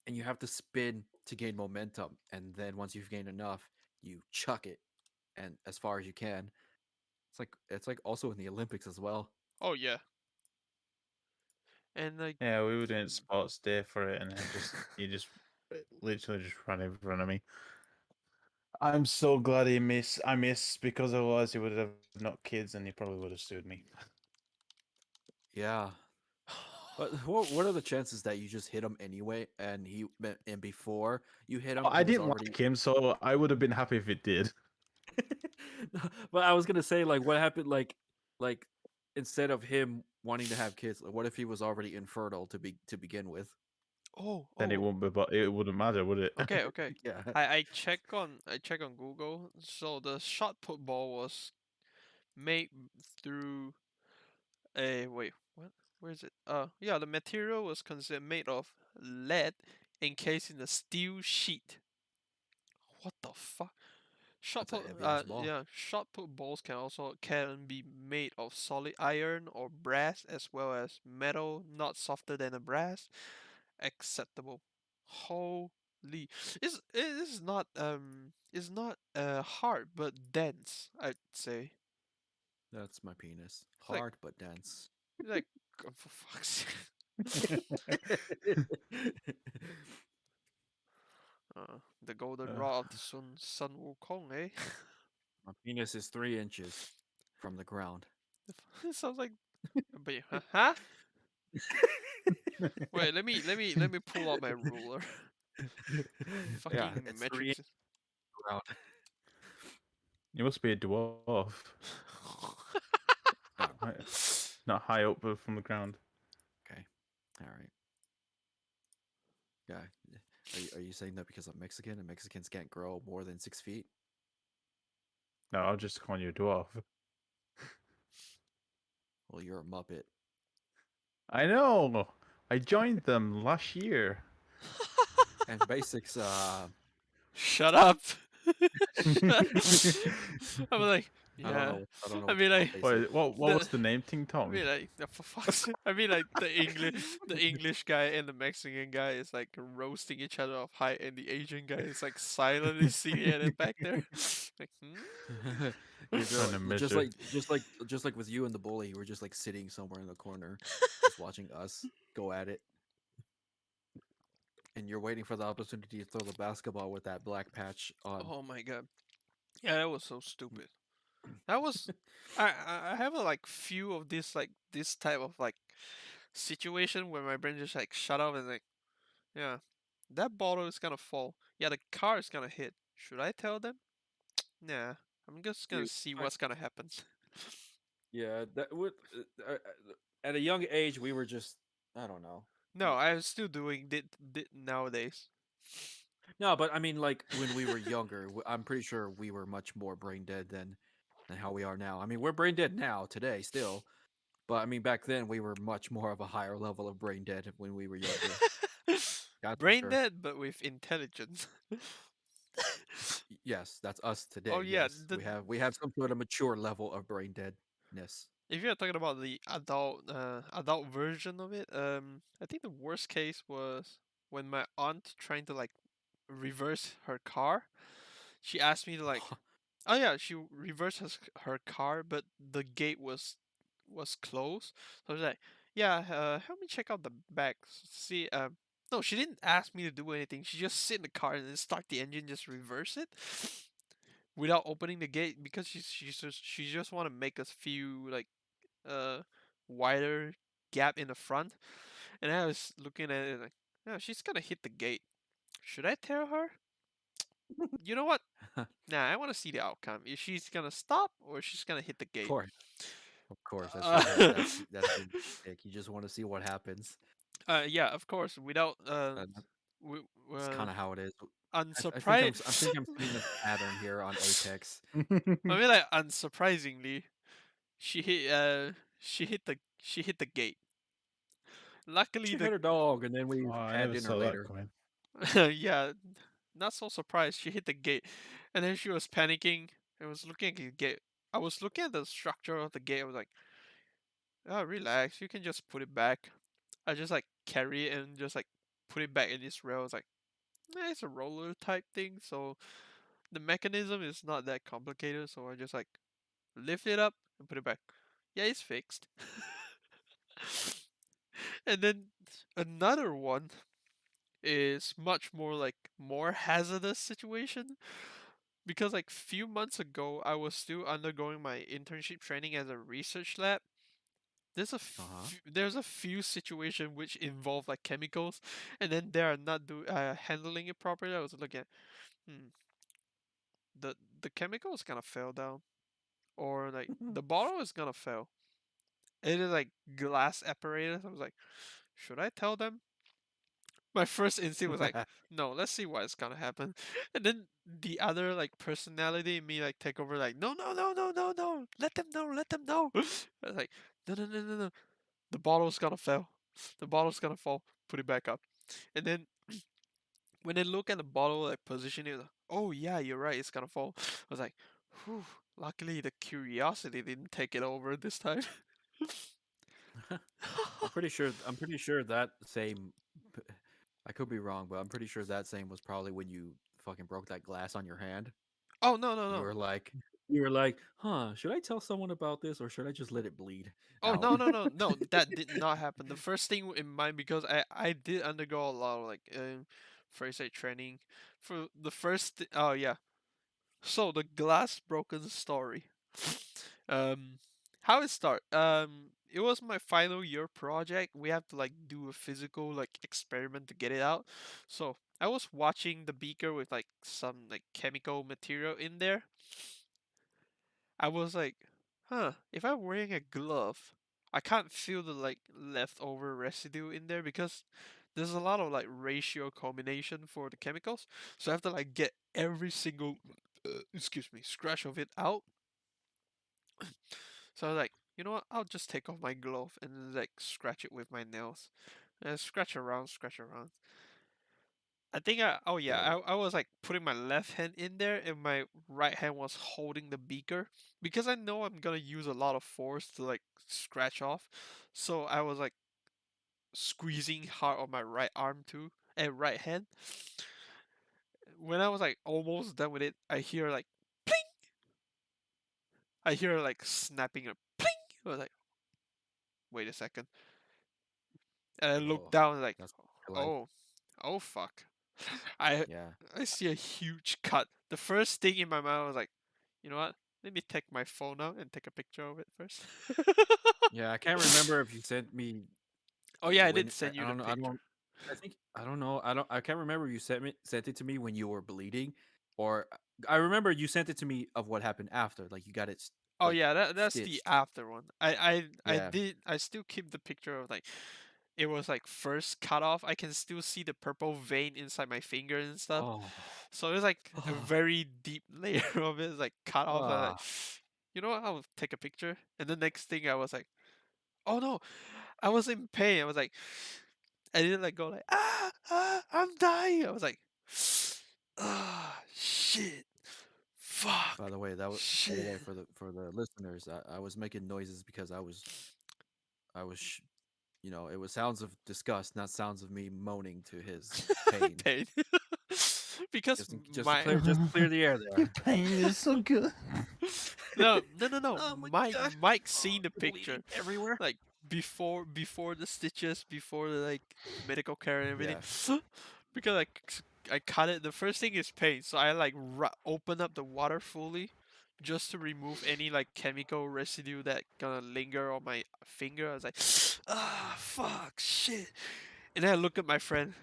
and you have to spin to gain momentum. And then once you've gained enough, you chuck it, and as far as you can. It's like also in the Olympics as well. Oh yeah. And like Yeah, we were doing sports day for it, and he just literally just ran in front of me. I'm so glad I missed because otherwise he would have knocked kids and he probably would have sued me. Yeah. But what are the chances that you just hit him anyway, and before you hit him, I he was didn't already. like him, so I would have been happy if it did. But I was gonna say, like, what happened, like instead of him wanting to have kids, like, what if he was already infertile to begin with? oh Then it oh. wouldn't be, but it wouldn't matter, would it? Okay, okay. Yeah, I check on Google. So the shot put ball was made through a wait, what? Where is it? Yeah, the material was considered made of lead encased in a steel sheet. What the fuck? Shot that's a put, heavy ass ball. yeah, shot put balls can be made of solid iron or brass as well as metal, not softer than a brass. Acceptable. Holy, it's not hard but dense. I'd say That's my penis. it's like Hard but dense. it's like oh, for fuck's sake. The golden Uh, rod of the Sun Wukong, eh? My penis is 3 inches from the ground. It sounds like, but huh? Wait, let me pull out my ruler. Yeah, Fucking it's metric. 3 inches ground. you must be a dwarf. Oh, Right. Not high up but from the ground. okay. All right. Yeah. Are you saying that because I'm Mexican and Mexicans can't grow more than 6 feet? No, I'll just call you a dwarf. Well, you're a muppet. I know. I joined them last year. And basics, Shut up. I'm like, I don't yeah. know. I don't know I what mean, you call like basic. What the. was the name, Ting I Tong? mean, like for fuck's sake. I mean, like the English guy and the Mexican guy is like roasting each other off height, and the Asian guy is like silently sitting at it back there, like, You're Trying to measure. just like with you and the bully, you were just like sitting somewhere in the corner, just watching us go at it, and you're waiting for the opportunity to throw the basketball with that black patch on. Oh my god. Yeah, that was so stupid. That was. I have a like few of this type of like situation where my brain just like shut up and like, yeah, that bottle is gonna fall. Yeah, the car is gonna hit. Should I tell them? Nah, I'm just gonna You, see I, what's gonna happen. yeah, that would at a young age we were just I don't know. No, I'm still doing it nowadays. No, but I mean, like when we were younger, I'm pretty sure we were much more brain dead than how we are now. I mean, we're brain dead now today still, but I mean back then we were much more of a higher level of brain dead when we were younger. That's for Brain sure. dead, but with intelligence. Yes, that's us Oh today. yeah, Yes, we have some sort of mature level of brain deadness. if you're talking about the adult version of it, I think the worst case was when my aunt trying to like reverse her car. She asked me to like, oh yeah, she reversed her car, but the gate was closed. So I was like, yeah, help me check out the back. See, no, she didn't ask me to do anything. She just sit in the car and then start the engine, just reverse it without opening the gate because she just want to make us feel like uh wider gap in the front. And I was looking at it like, yeah, she's gonna hit the gate. Should I tell her? You know what? Nah, I want to see the outcome. If she's gonna stop or she's gonna hit the Of gate. course, of course. Uh, That's being dick. You just want to see what happens. yeah, of course. Without That's w- kind of how it is. I unsurprised. think I'm seeing a pattern here on Apex. I mean, like unsurprisingly, she hit the gate. Luckily, She the hit her dog, and then we Oh, I had never dinner saw that later. coming. yeah, not so surprised. She hit the gate, and then she was panicking and was looking at the gate. I was looking at the structure of the gate. I was like, "Oh, relax. You can just put it back." I just like carry it and just like put it back in its rail. It's like, it's a roller type thing, so the mechanism is not that complicated. So I just like lift it up and put it back. Yeah, it's fixed. And then another one is much more like more hazardous situation because like few months ago I was still undergoing my internship training as a research lab. Uh huh. There's a few situations which involve like chemicals, and then they are not handling it properly. I was looking at, hmm, the chemical is gonna fail down, or like the bottle is gonna fail. It is like glass apparatus. I was like, should I tell them? My first instinct was like, no, let's see what's gonna happen. And then the other like personality in me like take over like, no, no, no, no, no, no, let them know, let them know. I was like, no, no, no, no, no, the bottle's gonna fail, the bottle's gonna fall, put it back up. And then when they look at the bottle like position it, like, oh yeah, you're right, it's gonna fall. I was like, whew, luckily the curiosity didn't take it over this time. I'm pretty sure that same. I could be wrong, but I'm pretty sure that same was probably when you fucking broke that glass on your hand. Oh no, no, You no. were like, you were like, huh? Should I tell someone about this or should I just let it bleed Oh out? no, no, no, no! That did not happen. The first thing in mind, because I did undergo a lot of like first aid training for the oh yeah. So the glass broken story. Um, how it start? It was my final year project. We have to like do a physical like experiment to get it out. So I was watching the beaker with like some like chemical material in there. I was like, huh, if I'm wearing a glove, I can't feel the like leftover residue in there because there's a lot of like ratio combination for the chemicals. So I have to like get every single excuse me, scratch of it out. So I was like, you know what? I'll just take off my glove and like scratch it with my nails. And scratch around, scratch around. I think oh yeah, Yo, I was like putting my left hand in there and my right hand was holding the beaker because I know I'm gonna use a lot of force to like scratch off. So I was like squeezing hard on my right arm too and right hand. When I was like almost done with it, I hear like pling. I hear like snapping a pling. I was like, wait a second. And I look oh, down like, that's your life. oh, oh fuck. I Yeah, I see a huge cut. The first thing in my mind was like, you know what? Let me take my phone out and take a picture of it first. yeah. I can't remember if you sent me Oh yeah, I did when send I you the don't know. I picture. don't. I think I don't know. I can't remember if you sent it to me when you were bleeding, or I remember you sent it to me of what happened after. Like you got it Oh like yeah, that's the stitched. after one. Yeah. I still keep the picture of like it was like first cut off. I can still see the purple vein inside my finger and stuff. Oh. So it was like a Oh. very deep layer of it is like cut off. I was like, Ah. you know what? I'll take a picture. And the next thing I was like, oh no, I was in pain. I was like, I didn't like go like I'm dying. I was like, ah shit, By fuck, the way, by the shit. way for the listeners, I was making noises because I was it was sounds of disgust, not sounds of me moaning to his pain. Pain. Because my Just to clear the air Your there. pain is so good. no. Oh my god. Mike Oh, seen the bleeding picture everywhere. like before the stitches, before the like medical care and everything. Yeah. Because I cut it. The first thing is pain, so I like open up the water fully, just to remove any like chemical residue that gonna linger on my finger. I was like, ah, fuck, shit. And then I look at my friend.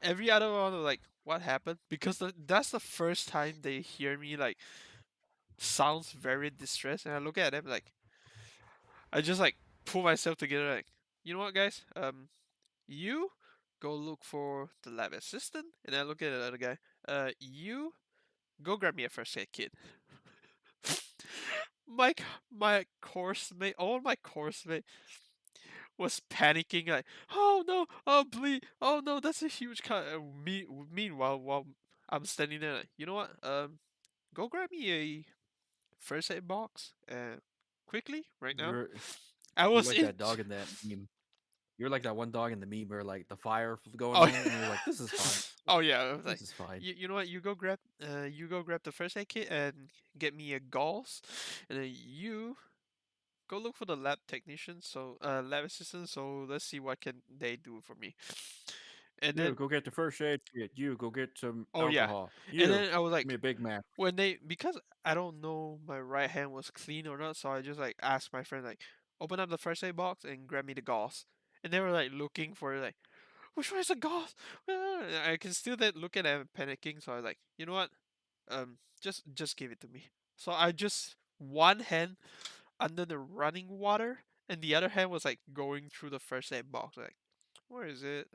Every other one was like, what happened? Because that's the first time they hear me like sounds very distressed, and I look at them like I just like pull myself together like, you know what, guys? You go look for the lab assistant, and I look at the other guy. You go grab me a first aid kit. my my course mate, all my course mate was panicking like, oh no, oh bleed, oh no, that's a huge cut. Meanwhile, while I'm standing there, like, you know what? Go grab me a first aid box, quickly right now. You're I you're was like in. that dog in that meme. You're like that one dog in the meme where like the fire going Oh, on and you're like, this is fine. oh yeah. I was This like, is fine. you know what? You go grab the first aid kit and get me a gauze, and then you go look for the lab technician. So, lab assistant. So let's see what can they do for me. And You then, go get the first aid kit. You go get some oh yeah, alcohol. and You then I was give me like, a Big Mac. when they because I don't know my right hand was clean or not, so I just like asked my friend like, open up the first aid box and grab me the gauze. And they were like looking for it, like, which one is the gauze? I can still then look at them panicking, so I was like, you know what? Just give it to me. So I just one hand under the running water, and the other hand was like going through the first aid box. Like, where is it?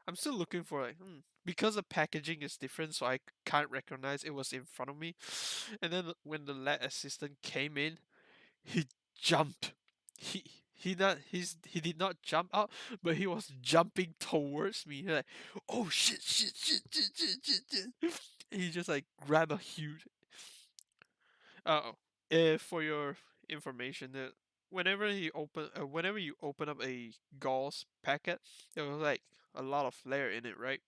I'm still looking for like, because the packaging is different, so I can't recognize it was in front of me. And then when the lab assistant came in, he jumped. He did not jump out, but he was jumping towards me. Like, oh shit, shit. He just like grabbed a huge. Oh, for your information, that whenever you open up a gauze packet, there was like a lot of layer in it, right?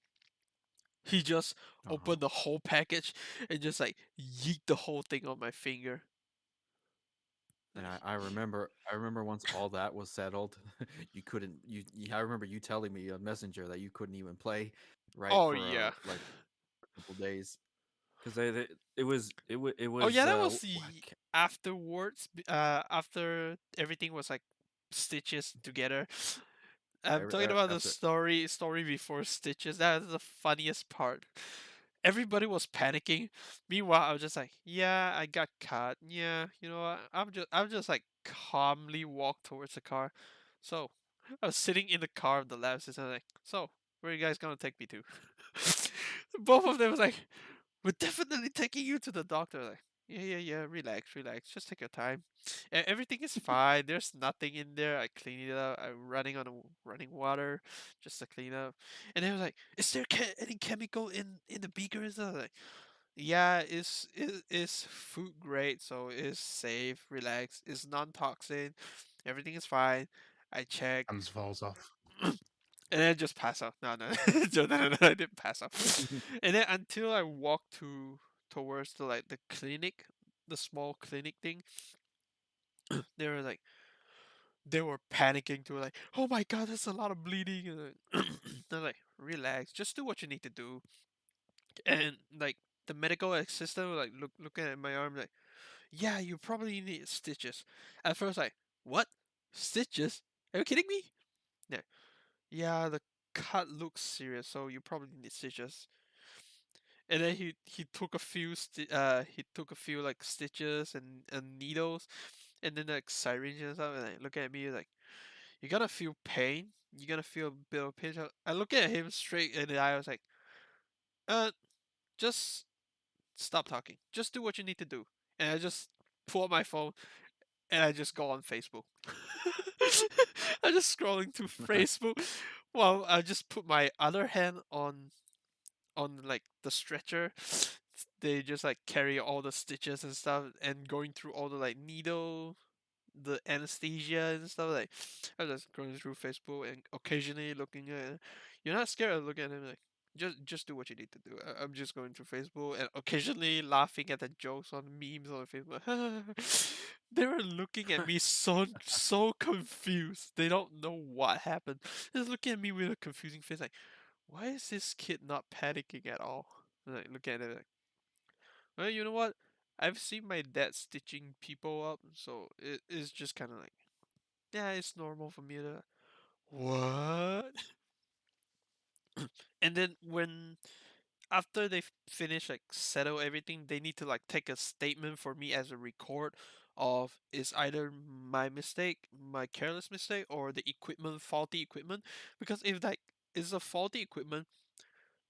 He just Uh-huh. opened the whole package and just like yeet the whole thing on my finger. And Like, I remember once all that was settled, you couldn't I remember you telling me on Messenger that you couldn't even play right oh for yeah. like a couple days because it Oh was yeah, that was what the afterwards. After everything was like stitches together. I'm talking about the after story before stitches. That is the funniest part. Everybody was panicking. Meanwhile, I was just like, "Yeah, I got cut. Yeah, you know what? I'm just like calmly walk towards the car." So I was sitting in the car of the lab assistant. Like, so where are you guys gonna take me to? Both of them was like, we're definitely taking you to the doctor. Like, yeah, yeah, yeah, relax, relax. Just take your time. Everything is fine. There's nothing in there. I clean it up. I'm running on running water just to clean up. And they was like, is there any chemical in the beakers? I was like, yeah, it's food grade, so it's safe. Relax. It's non-toxin. Everything is fine. I checked. Hands falls off. And then just pass out. No, no, no, I didn't pass out. And then until I walked towards the like the clinic, the small clinic thing, they were like they were panicking to like, oh my god, there's a lot of bleeding. And they're like, relax, just do what you need to do. And like the medical assistant was like looking at my arm like, yeah, you probably need stitches. At first, like, what? Stitches? Are you kidding me? Yeah, yeah, the cut looks serious, so you probably need stitches. And then he took a few he took a few like stitches and needles, and then like syringes and stuff. And like, look at me like, you're gonna feel pain. You're gonna feel a bit of pain. So I look at him straight in the eye. I was like, uh, just stop talking. Just do what you need to do. And I just pull out my phone and I just go on Facebook. I just scrolling through Facebook while I just put my other hand on like the stretcher. They just like carry all the stitches and stuff and going through all the like needle, the anesthesia and stuff. Like I was just going through Facebook and occasionally looking at it. You're not scared of looking at him like just do what you need to do. I'm just going through Facebook and occasionally laughing at the jokes on memes on Facebook. They were looking at me so confused. They don't know what happened. They're looking at me with a confusing face like, why is this kid not panicking at all? Like, look at it like, well, you know what? I've seen my dad stitching people up, so it is just kind of like, yeah, it's normal for me to. What? And then when after they finish like settle everything, they need to like take a statement for me as a record of is either my mistake, my careless mistake, or the equipment faulty equipment. Because if like is a faulty equipment,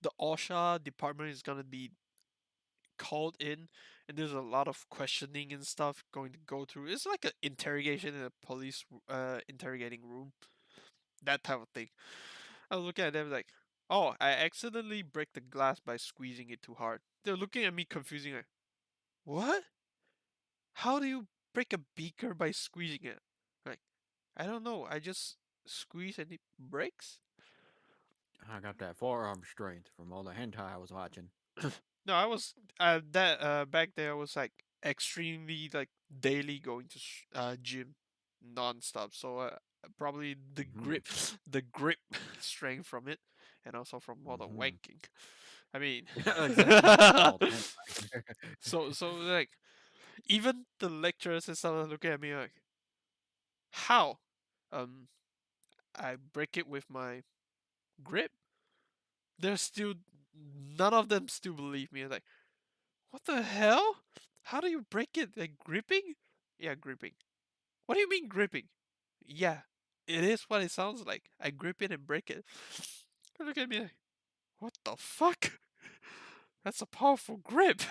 the OSHA department is gonna be called in, and there's a lot of questioning and stuff going to go through. It's like an interrogation in a police interrogating room, that type of thing. I was looking at them like, oh, I accidentally break the glass by squeezing it too hard. They're looking at me confusing like, what? How do you break a beaker by squeezing it? Like, I don't know. I just squeeze and it breaks. I got that forearm strength from all the hentai I was watching. No, I was that back there. I was like extremely like daily going to gym nonstop. So probably the Hmm. grip, the grip strength from it, and also from all the Hmm. wanking. I mean, Yeah, exactly. All the hentai. so like even the lecturers and stuff are looking at me like, how? Um, I break it with my grip. They're still none of them still believe me. Like, what the hell? How do you break it? Like gripping? Yeah, gripping. What do you mean gripping? Yeah, it is what it sounds like. I grip it and break it. Look at me like, what the fuck? That's a powerful grip.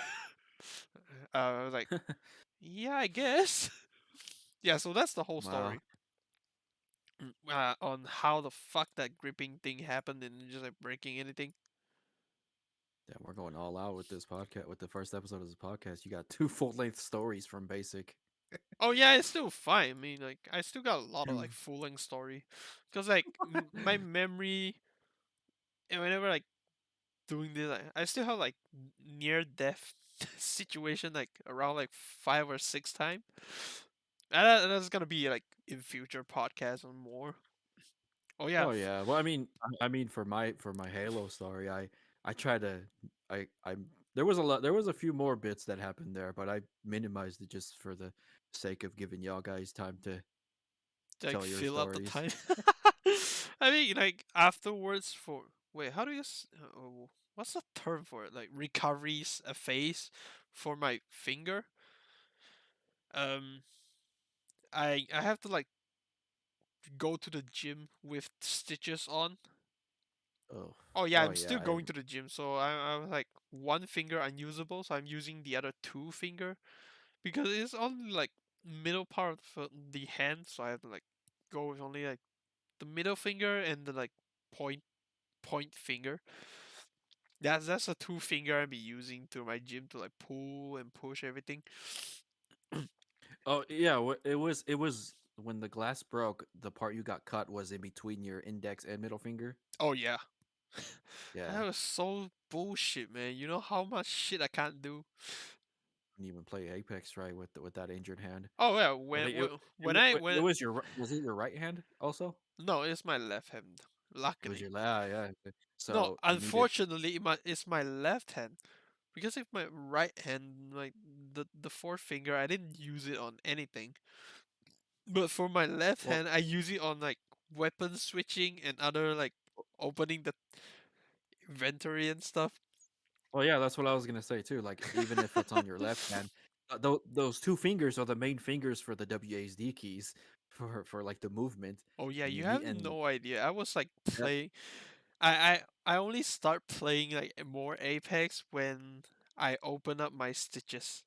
I was like, yeah, I guess. Yeah, so that's the whole Wow. story. On how the fuck that gripping thing happened and just like breaking anything. Yeah, we're going all out with this podcast. With the first episode of this podcast, you got two full length stories from Basic. Oh yeah, it's still fine. I mean, like I still got a lot of like full length story, because like my memory and whenever like doing this, I still have like near death situation like around like 5 or 6 times. And that's gonna be like in future podcasts and more. Oh yeah, Oh yeah. Well, I mean, for my Halo story, I try to, I there was a lot, there was a few more bits that happened there, but I minimized it just for the sake of giving y'all guys time to like tell your fill up the stories. time. I mean, like afterwards for wait, how do you what's the term for it? Like recoveries a phase for my finger. Um, I have to like go to the gym with stitches on Oh, Oh yeah, oh I'm yeah. still going to the gym, so I was like one finger unusable, so I'm using the other two finger because it's on like middle part of the hand, so I have to like go with only like the middle finger and the like point finger. That's a two finger I'll be using to my gym to like pull and push everything. Oh yeah. It was when the glass broke. The part you got cut was in between your index and middle finger. Oh yeah, Yeah. that was so bullshit, man. You know how much shit I can't do. Couldn't even play Apex right with that injured hand. Oh yeah, I think it when was was it your right hand also? no, it's my left hand. It was Luckily, your yeah. no, So you needed unfortunately, it's my left hand. Because if my right hand, like the fourth finger, I didn't use it on anything. But for my left well hand, I use it on like weapon switching and other like opening the inventory and stuff. well yeah, that's what I was gonna say too. Like even if it's on your left hand, those two fingers are the main fingers for the WASD keys for like the movement, Oh yeah, and you you need have and no idea. I was like yep. playing. I only start playing like more Apex when I open up my stitches.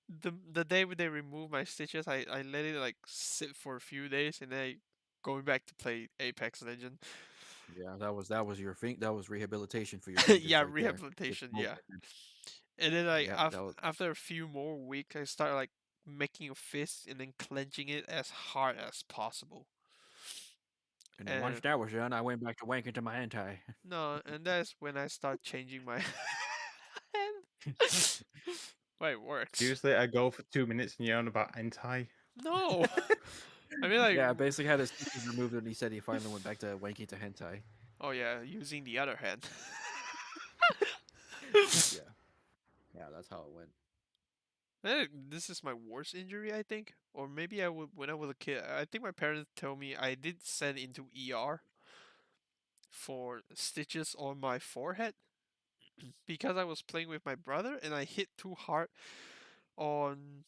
The day when they remove my stitches, I let it like sit for a few days and then I going back to play Apex Legend. Yeah, that was your that was rehabilitation for your fingers Yeah, right there. With rehabilitation. Yeah, movement. and then like Yeah, that was. after a few more weeks, I start like making a fist and then clenching it as hard as possible. And then once And that was done, I went back to wanking to my anti. no, and that's when I start changing my hand. But it works. Seriously, I go for 2 minutes and you're on about hentai. No, I mean like, Yeah, I basically had his stitches removed, and he said he finally went back to wanking to hentai. oh yeah, using the other hand. Yeah, yeah, that's how it went. This is my worst injury, I think, or maybe I would when I was a kid. I think my parents told me I did send into ER for stitches on my forehead because I was playing with my brother and I hit too hard on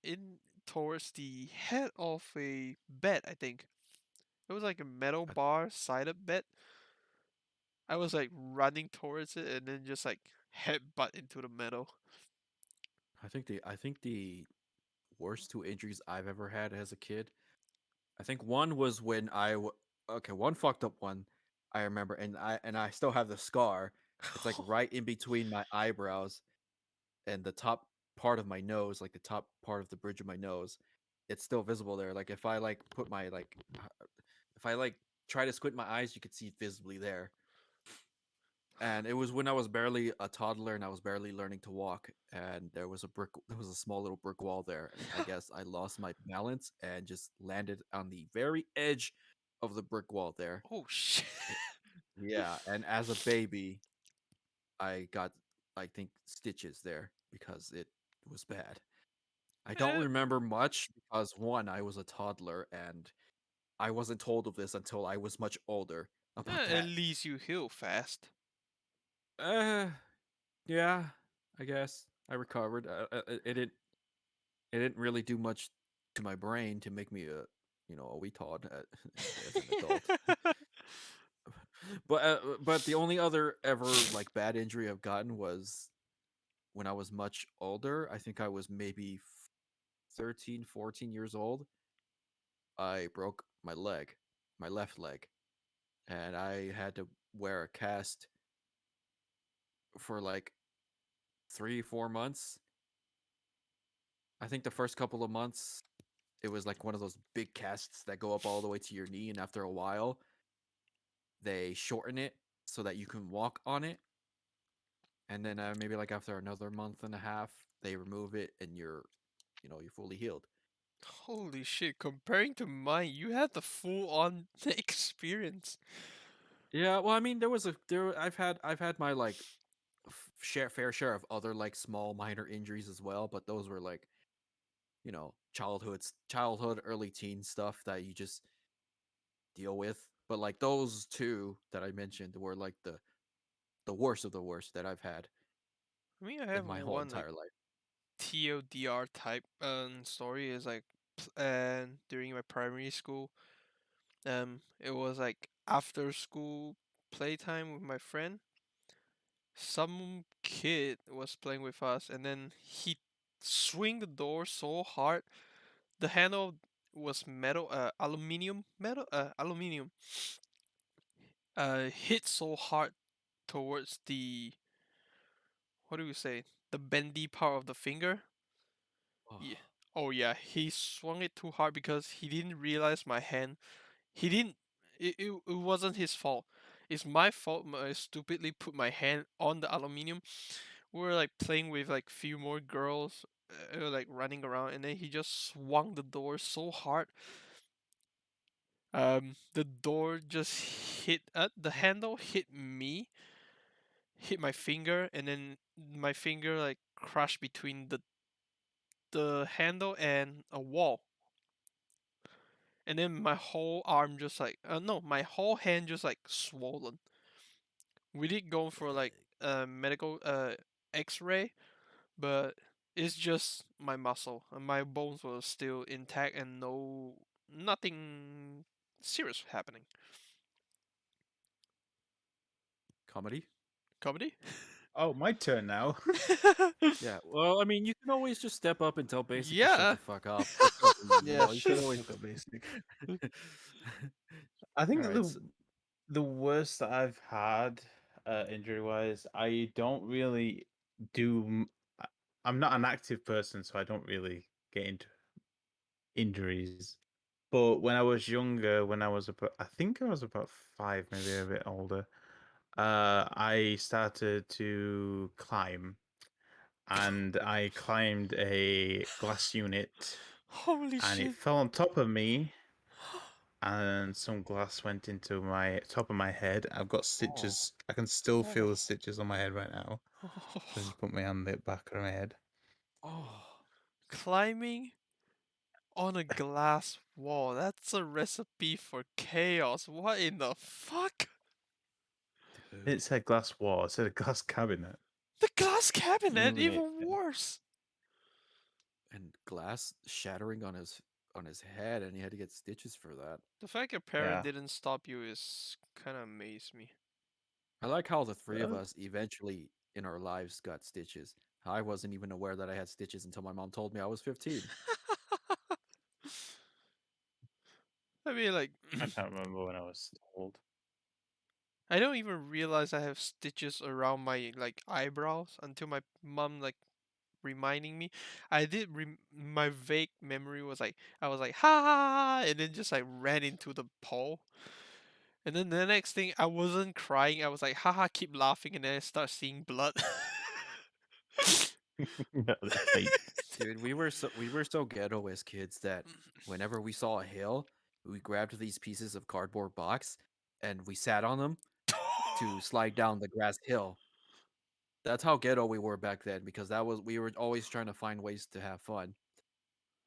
in towards the head of a bed, I think. It was like a metal I, bar sided bed. I was like running towards it and then just like headbutt into the metal. I think the worst two injuries I've ever had as a kid. I think one was when okay, one fucked up one I remember, and I still have the scar. It's like right in between my eyebrows and the top part of my nose, like the top part of the bridge of my nose. It's still visible there. Like if I like put my if I like try to squint my eyes, you could see it visibly there. And it was when I was barely a toddler and I was barely learning to walk, and there was a small little brick wall there, and I guess I lost my balance and just landed on the very edge of the brick wall there. Oh shit. Eh, Yeah, and as a baby, I got, I think, stitches there because it was bad. I don't Eh, remember much because one, I was a toddler and I wasn't told of this until I was much older about at that. least you heal fast. Uh, yeah, I guess I recovered. It didn't really do much to my brain to make me a retard as an adult. But the only other ever like bad injury I've gotten was when I was much older. I think I was maybe 13, 14 years old. I broke my leg, my left leg, and I had to wear a cast for like 3, 4 months. I think the first couple of months it was like one of those big casts that go up all the way to your knee, and after a while they shorten it so that you can walk on it. And then maybe like after another month and a half, they remove it, and you're fully healed. Holy shit, comparing to mine, you had the full on experience. Yeah, well, I mean, I've had my like fair share of other like small minor injuries as well, but those were like childhood, early teen stuff that you just deal with. But like those two that I mentioned were like the worst of the worst that I've had I mean, I in have my whole one like entire life. TODR type story is like and during my primary school. It was like after school playtime with my friend. Some kid was playing with us, and then he swing the door so hard. The handle was metal, aluminium. Hit so hard towards the, what do we say, the bendy part of the finger. Yeah. Oh, Oh yeah, he swung it too hard because he didn't realize my hand. He didn't. It wasn't his fault. It's my fault. I stupidly put my hand on the aluminium. We were like playing with like few more girls, like running around, and then he just swung the door so hard. The door just hit. The handle hit me, hit my finger, and then my finger like crushed between the handle and a wall. And then my whole arm just like no, my whole hand just like swollen. We did go for like dang. a medical X-ray, but it's just my muscle and my bones were still intact and nothing serious happening. Comedy? Comedy? Oh, my turn now. Yeah. Well, I mean, you can always just step up and tell Basic to shut Yeah. the fuck up. That's nothing to Yeah, know. You could shut the always. fuck up, basic. I think All right. So, the worst that I've had injury wise, I don't really do. I'm not an active person, so I don't really get into injuries. But when I was younger, when I was about, I think I was about 5, maybe a bit older, I started to climb, and I climbed a glass unit, Holy and it shit. fell on top of me, and some glass went into my top of my head. I've got oh, stitches. I can still feel Oh. the stitches on my head right now. So I just put my hand at the back of my head. oh, Climbing on a glass wall. That's a recipe for chaos. What in the fuck? dude. It said glass wall. It said a glass cabinet. The glass cabinet, Illuminate. even worse. And glass shattering on his head, and he had to get stitches for that. The fact your parent Yeah. didn't stop you is kind of amazed me. I like how the three of Uh, us eventually in our lives got stitches. I wasn't even aware that I had stitches until my mom told me I was 15. I mean, like, I can't remember when I was told. I don't even realize I have stitches around my like eyebrows until my mom like reminding me. My vague memory was like I was like ha ha ha, and then just like ran into the pole. And then the next thing, I wasn't crying. I was like, haha, keep laughing, and then I start seeing blood. No, they're fake. Dude, we were so ghetto as kids that whenever we saw a hill, we grabbed these pieces of cardboard box and we sat on them to slide down the grass hill. That's how ghetto we were back then because that was we were always trying to find ways to have fun.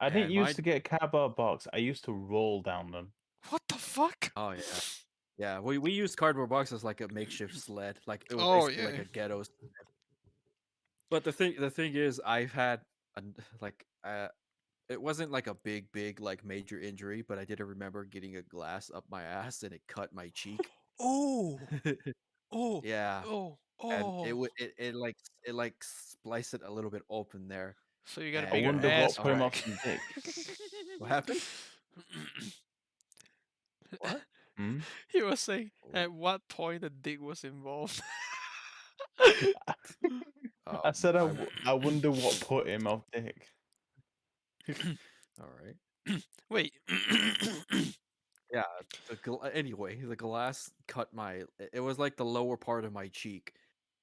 I didn't And used my to get a cardboard box. I used to roll down them. What the fuck? oh yeah. Yeah, we used cardboard box as like a makeshift sled. Like it was Oh basically like yeah. a ghetto. But the thing is I've had like it wasn't like a big like major injury, but I did remember getting a glass up my ass and it cut my cheek. Oh, oh, Yeah, oh, and oh. it like spliced it a little bit open there. So you got a I bigger And wonder ass what put him alright. off crack. some dick. What happened? What? Hmm? He was saying Oh, at what point the dick was involved. I said I will. I wonder what put him off dick. All right. Wait. Yeah. Anyway, the glass cut my. It was like the lower part of my cheek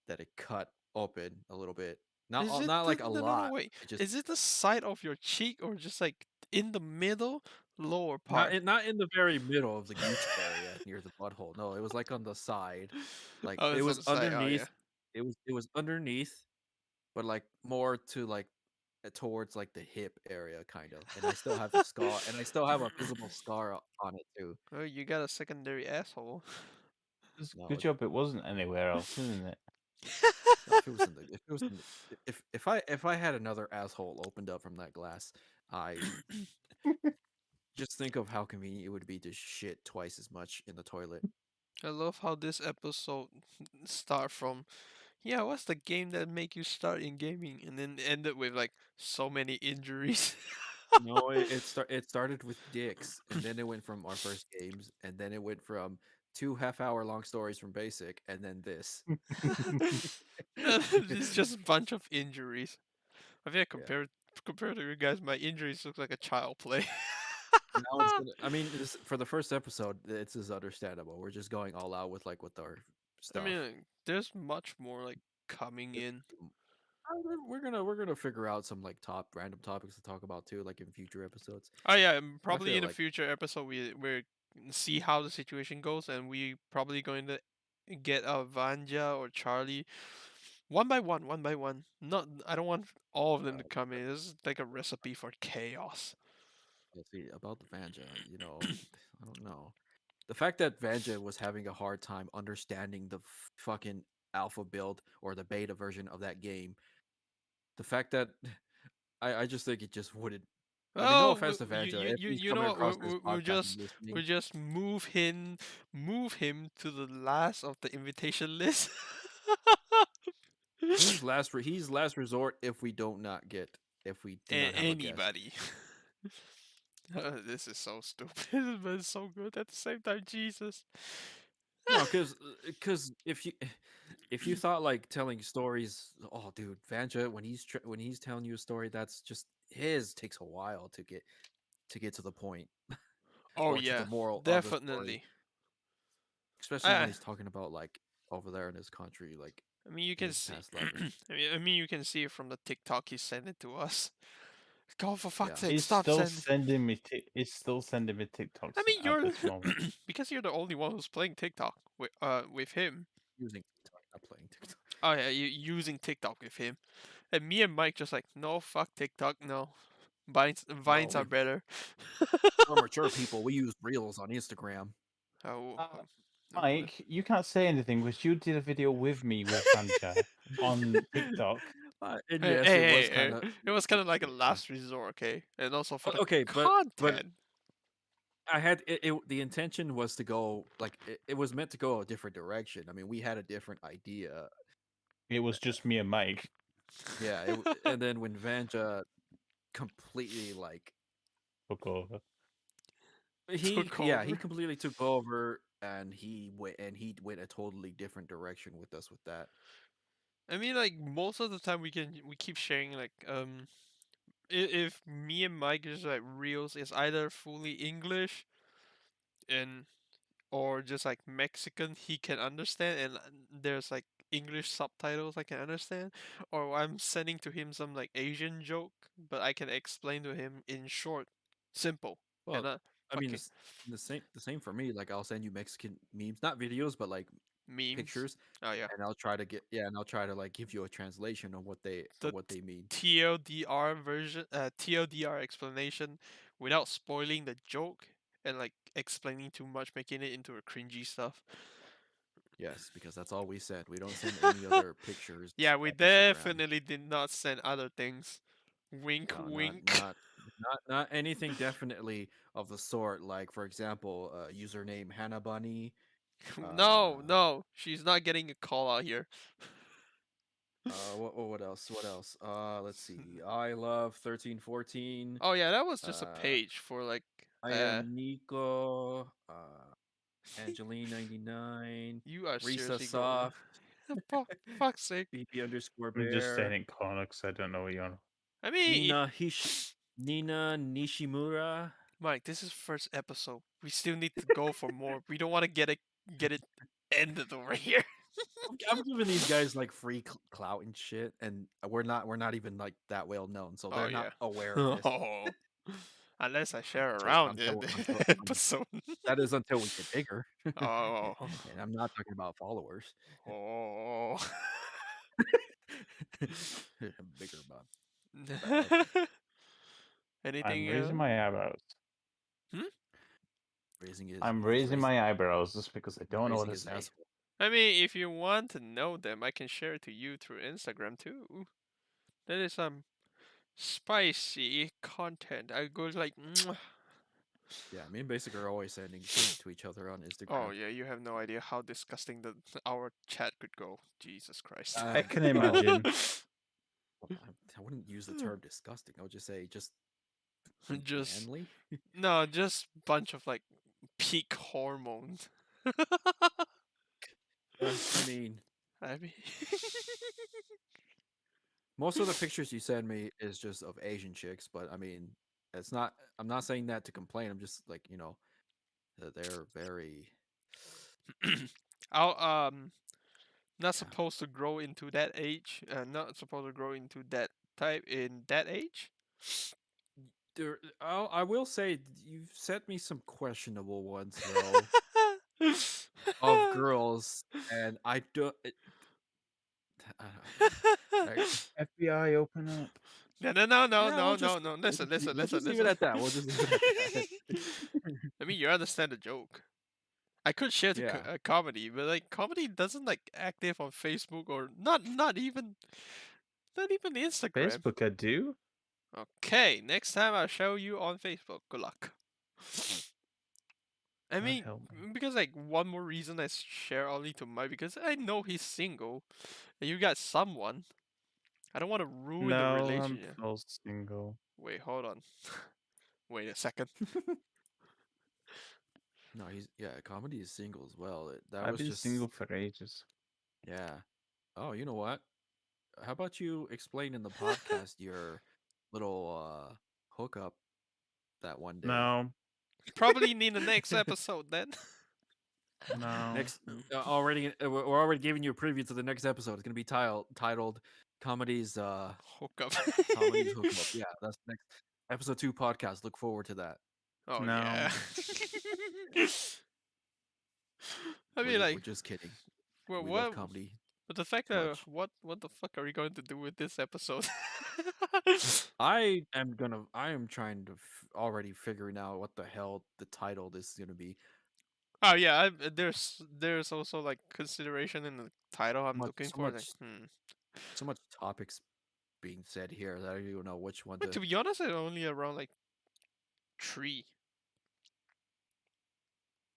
that it cut open a little bit. Is it Not the like a no, lot. wait? It just Is it the side of your cheek or just like in the middle lower part? not in the very middle of the gooch area near the butthole. No, it was like on the side. Like Oh, it it's on was the side. Oh yeah. underneath. It was underneath, but like more to like towards like the hip area kind of. And I still have the scar and I still have a visible scar on it too. Oh, you got a secondary asshole. Good No, job it wasn't anywhere else, isn't it? no, if it was in the, if I had another asshole opened up from that glass, I Just think of how convenient it would be to shit twice as much in the toilet. I love how this episode start from, yeah, what's the game that make you start in gaming, and then ended with like so many injuries. No, it started with dicks, and then it went from our first games, and then it went from 2 half-hour long stories from basic, and then this. It's just a bunch of injuries. I think Yeah. compared to you guys, my injuries look like a child play. Now it's gonna. I mean, for the first episode, it's is understandable. We're just going all out with with our I mean, stuff. there's much more like coming There's in. we're gonna figure out some like top random topics to talk about too, like in future episodes. Oh yeah, I probably feel in a like future episode we're see how the situation goes, and we probably going to get Vanja or Charlie one by one, one by one. Not, I don't want all of them to come in. This is like a recipe for chaos. let's see about the Vanja. I don't know. The fact that Vanja was having a hard time understanding the fucking alpha build or the beta version of that game. The fact that I just think it just wouldn't. I mean, no Oh, offense to Vanja, if he's you know coming what? across this podcast and We listening, just move him to the last of the invitation list. he's last resort if we don't not get if we do not have a guest. Anybody. This is so stupid, but it's so good at the same time. Jesus. No, because if you thought like telling stories, oh dude, Vanja when he's telling you a story, that's just his takes a while to get to the point Oh or to the yeah, moral of the story, definitely. especially when I he's talking about like over there in his country, like I mean, you can his see. past lovers. I mean, you can see it from the TikTok he sent it to us. God, for fuck's Yeah, sake, He's stop still sending. sending me. He's still sending me I TikToks mean, at you're this moment. because you're the only one who's playing TikTok with him. using TikTok, not playing TikTok. Oh yeah, you using TikTok with him, and me and Mike just like, no, fuck TikTok, no. No, Vines are better. we're mature people. We use reels on Instagram. Oh, Uh, um, Mike, you can't say anything because you did a video with me with Vanja on TikTok. And hey, yes, it was hey, kind hey, of it was kind of like a last resort, okay, and also for the okay, but content. I had the intention was to go like it was meant to go a different direction. I mean, we had a different idea. It was just me and Mike. Yeah, and then when Vanja completely like Took over. Took he over. completely took over and he went a totally different direction with us with that. I mean, like most of the time we keep sharing like if me and Mike is like reels is either fully English and or just like Mexican he can understand, and there's like English subtitles I can understand, or I'm sending to him some like Asian joke but I can explain to him in short, simple, Well, and I mean fucking the same for me. Like I'll send you Mexican memes, not videos, but like memes. pictures, Oh yeah, and I'll try to and I'll try to like give you a translation of the what they mean. TLDR version, TLDR explanation without spoiling the joke and like explaining too much, making it into a cringy stuff. Yes, because that's all we send. We don't send any other pictures Yeah, we on Instagram. definitely did not send other things. Wink, No, wink. not anything definitely of the sort. Like for example, username Hannah Bunny. No, Uh, no, she's not getting a call out here. what else? What else? Let's see. I love 1314. Oh yeah, that was just a Uh, page for like I am Nico. Angeline 99. you are Risa seriously going. Soft. For fuck's sake. BB underscore I'm just saying bear. it corner because I don't know what you're on. I mean, Nina Nishimura. Mike, this is first episode. We still need to go for more. We don't want to get it ended over here. I'm giving these guys like free clout and shit, and we're not even like that well known, so Oh they're not yeah. aware of this. Oh. Unless I share Until around until the until episode. that is until we get bigger, Oh. and I'm not talking about followers. Oh. Bigger, but okay. I'm Anything raising else? my eyebrows. Hmm? I'm He's raising my eyebrows just because I don't know what raising to his say. asshole. I mean, if you want to know them, I can share it to you through Instagram too. That is some spicy content. I go like, Yeah, me and Basic are always sending shit to each other on Oh Instagram. yeah, you have no idea how disgusting the our chat could go. Jesus Christ. I can Well, imagine. I wouldn't use the term disgusting. I would just say just Just unmanly. no, just bunch of like peak hormones. I mean, I mean, most of the pictures you send me is just of Asian chicks, but I mean, it's not. I'm not saying that to complain. I'm just like they're very I'll not yeah. supposed to grow into that age. Not supposed to grow into that type in that age. I will say you've sent me some questionable ones though of girls, and I don't. I, FBI, open up. No, no, no, no, yeah, no, no, no. Listen, listen, we'll listen, just leave it listen. at that. We'll just leave it at that. I mean, you understand the joke. I could share the Yeah. comedy, but like comedy doesn't like active on Facebook or not even Instagram. Facebook, I do. Okay, next time I'll show you on Facebook. Good luck. I God mean, help me. because like one more reason I share only to Mike because I know he's single, and you got someone. I don't want to ruin the No, I'm relationship. still single. Wait, hold on. Wait a second. No, comedy is single as well. That I've was been just single for ages. yeah. Oh, you know what? How about you explain in the podcast your little hookup that one day? No, Probably need the next episode then. no. Next, we're already giving you a preview to the next episode. It's gonna be titled "Comedies Hook up. Comedies Hookup." Yeah, that's next episode 2 podcast. Look forward to that. Oh yeah. No. I mean, We're like, just kidding. well, We love what? comedy But the fact too that much. what the fuck are we going to do with this episode? I am trying to already figuring out what the hell the title this is gonna be. Oh yeah, there's also like consideration in the title I'm Much looking so for. Like, much so much topics being said here that I don't even know which one But to. to be honest, it's only around like three.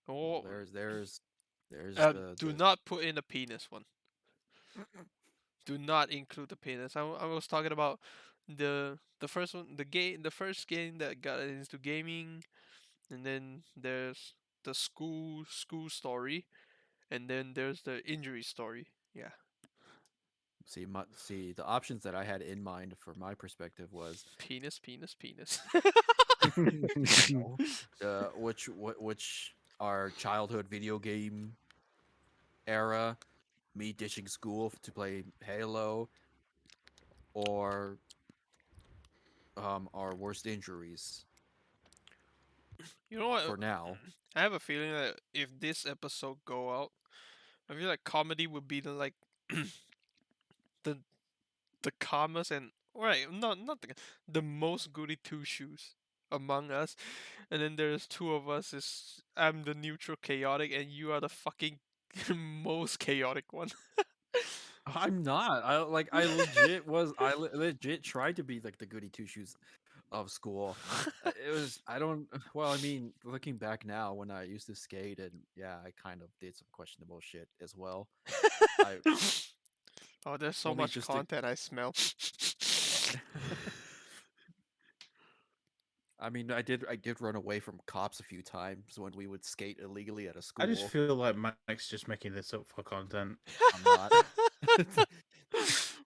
Well, Oh, there's do the not put in the penis one. Do not include the penis. I was talking about the first one, the first game that got into gaming, and then there's the school story, and then there's the injury story. Yeah, see the options that I had in mind for my perspective was penis, penis, penis. no, which our childhood video game era, me ditching school to play Halo, or our worst injuries You know what? for now. I have a feeling that if this episode go out, I feel like comedy would be the like the the calmest and right, not the most goody two shoes among us, and then there's two of us. Is I'm the neutral chaotic, and you are the fucking most chaotic one. I'm not. I legit was. Legit tried to be like the goody two shoes of school. It was. I don't. Well, I mean, looking back now, when I used to skate, and yeah, I kind of did some questionable shit as well. I Oh, there's so only much just to. content I smell. I mean, I did run away from cops a few times when we would skate illegally at a I just school. feel like Mike's just making this up for content. I'm not. The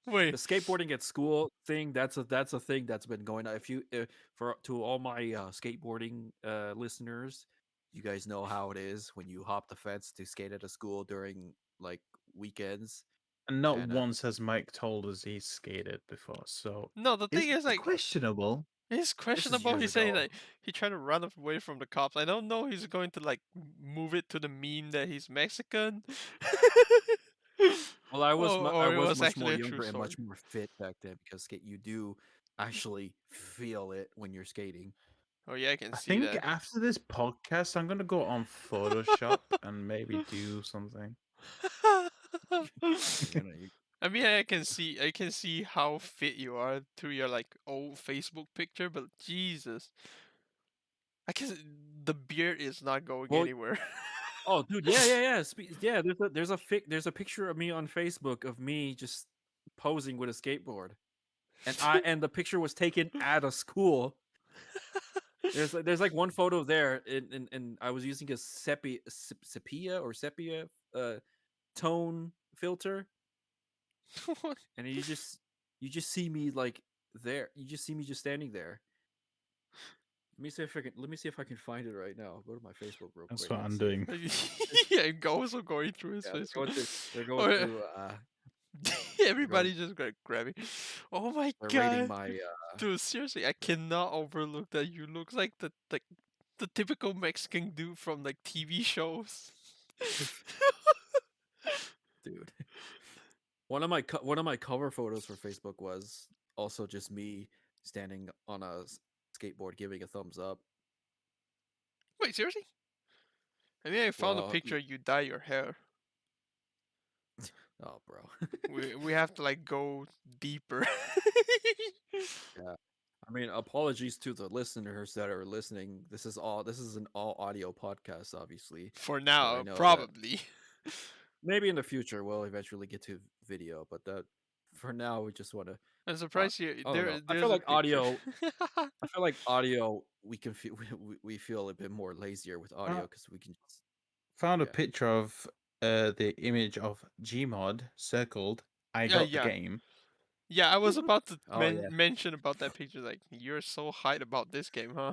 Wait, skateboarding at school thing, that's a thing that's been going on. If you for to all my skateboarding listeners, you guys know how it is when you hop the fence to skate at a school during like weekends. And not And once has Mike told us he's skated before, so no, the thing it's is like questionable. it's this is questionable. years He's saying ago. like he tried to run away from the cops. I don't know. He's going to like move it to the meme that he's Mexican. Well, I Or it was was much more actually a true younger and story. much more fit back then because skate you do actually feel it when you're skating. Oh yeah, I can I see think that. after this podcast, I'm gonna go on Photoshop and maybe do something. You know, you, I mean, I can see how fit you are through your like old Facebook picture, but Jesus, I can. the beard is not going Well, anywhere. oh, dude, yeah. Yeah, there's a picture of me on Facebook of me just posing with a skateboard, and the picture was taken at a school. There's like one photo there, and I was using a sepia uh tone filter, What? and you just see me like there. You just see me just standing there. Let me see if I can find it right now. I'll go to my Facebook real That's quick what and I'm see if doing. Yeah, and also going through his yeah, face. they're going Or through they're going everybody just got grabbing. Oh my they're rating god. my Dude, seriously, I cannot overlook that you look like the typical Mexican dude from like TV shows. dude. One of my cover photos for Facebook was also just me standing on a skateboard giving a thumbs up. Wait, seriously? I mean, I found a Well, picture you dye your hair. oh, bro. We have to like go deeper. Yeah. I mean, apologies to the listeners that are listening. This is an all audio podcast, obviously, For but I now, know that probably. maybe in the future we'll eventually get to video, but that for now we just want to. I'm Uh, surprised you I don't know. I feel there's a like picture. audio. I feel like audio. We can feel we feel a bit more lazier with audio Uh, because we can. Found a Yeah. picture of the image of Gmod circled. I Yeah, got the yeah. game. Yeah, I was about to Oh yeah. mention about that picture. Like, you're so hyped about this game, huh?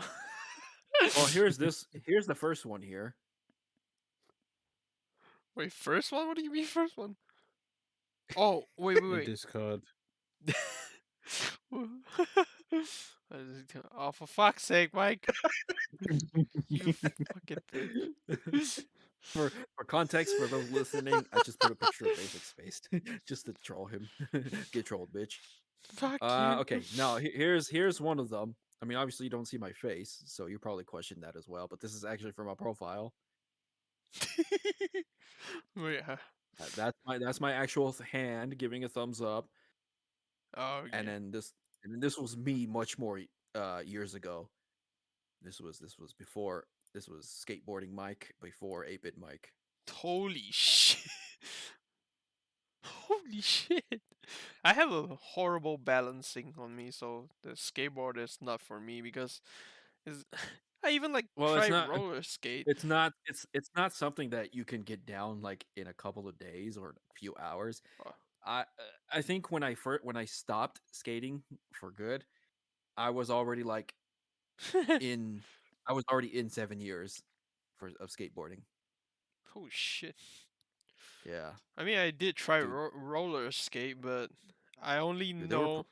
Well, here's this. Here's the first one here. Wait, first one? What do you mean first one? Oh, wait, The wait, Discord. wait. Oh, for fuck's sake, Mike! You fucking bitch! For context, for those listening, I just put a picture of Basic Spaced just to troll him. Get trolled, bitch. Fuck you! Okay. Now here's one of them. I mean, obviously you don't see my face, so you probably question that as well. But this is actually from my profile. Wait, That's my actual hand giving a thumbs up, oh, and okay. then this was me much more years ago. This was before this was skateboarding Mike before 8-bit Mike. Holy shit! Holy shit! I have a horrible balancing on me, so the skateboard is not for me because is I even like Well, try roller skate. it's not something that you can get down like in a couple of days or a few hours. Oh. I think when I stopped skating for good, I was already like in I was already in 7 years of skateboarding. Oh shit! Yeah, I mean, I did try dude, roller skate, but I only dude, they were know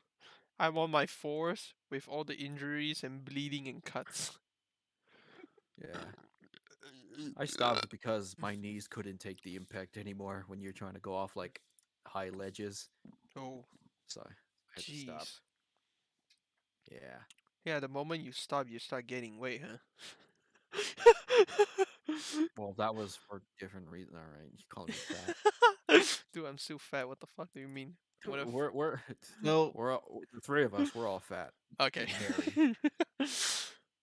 I'm on my fourth with all the injuries and bleeding and cuts. yeah. I stopped because my knees couldn't take the impact anymore when you're trying to go off like high ledges, Oh, so I had to stop. jeez. Yeah. Yeah, the moment you stop, you start gaining weight, huh? Well, that was for different reason. All right, you call me fat. Dude, I'm still fat. What the fuck do you mean? What Dude, if? Well, we're all, the three of us. We're all fat Okay. and hairy.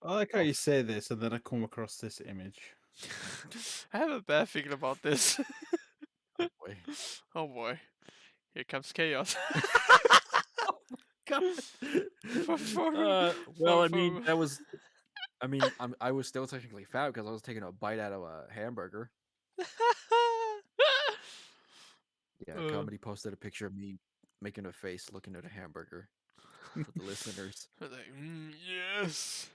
I like how Oh, you say this, and then I come across this image. I have a bad feeling about this. oh boy. Oh boy, here comes chaos. Oh my god. for for Well, for I mean, for. that was. I mean, I was still technically fat because I was taking a bite out of a hamburger. Yeah, uh, comedy posted a picture of me making a face looking at a hamburger for the listeners. like, yes.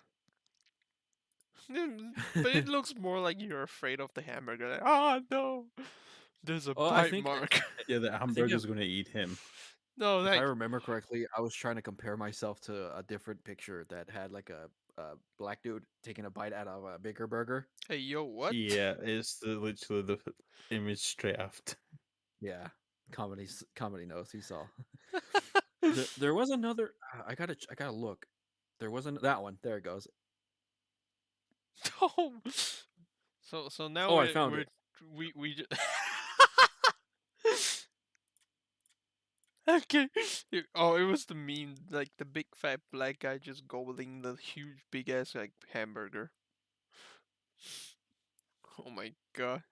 But it looks more like you're afraid of the hamburger. Like, ah, no, there's a Well, bite mark. Yeah, the I think hamburger's going to eat him. No, if I like, remember correctly, I was trying to compare myself to a different picture that had like a black dude taking a bite out of a bigger burger. hey, yo, what? Yeah, it's literally the image straight after. Yeah, comedy knows he saw. There was another. I gotta look. There wasn't that one. There it goes. Oh. So now Oh, I found it. we just. Okay. Oh, it was the meme, like the big fat black guy just gobbling the huge big ass like hamburger. Oh my god.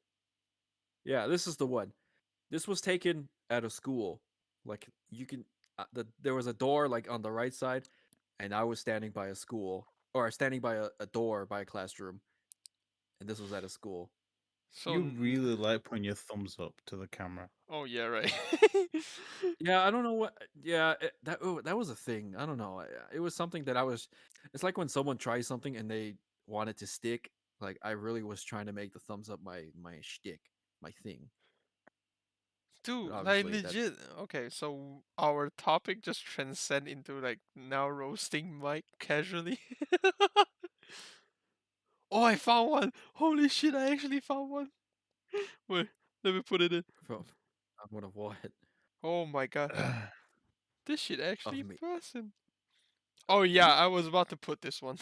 Yeah, this is the one. This was taken at a school. Like you can, there was a door like on the right side, and I was standing by a school or standing by a door by a classroom, and this was at a school. So, You really like putting your thumbs up to the camera. oh yeah, right. Yeah, I don't know what. Yeah, that was a thing. I don't know. It was something that I was. It's like when someone tries something and they want it to stick. Like I really was trying to make the thumbs up my shtick, my thing. But Dude, like obviously that. legit. Okay, so our topic just transcend into like now roasting Mike casually. Oh, I found one. Holy shit, I actually found one. Wait, let me put it in. From, what of what Oh my god. This shit of actually me? person. Oh yeah, Me? I was about to put this one.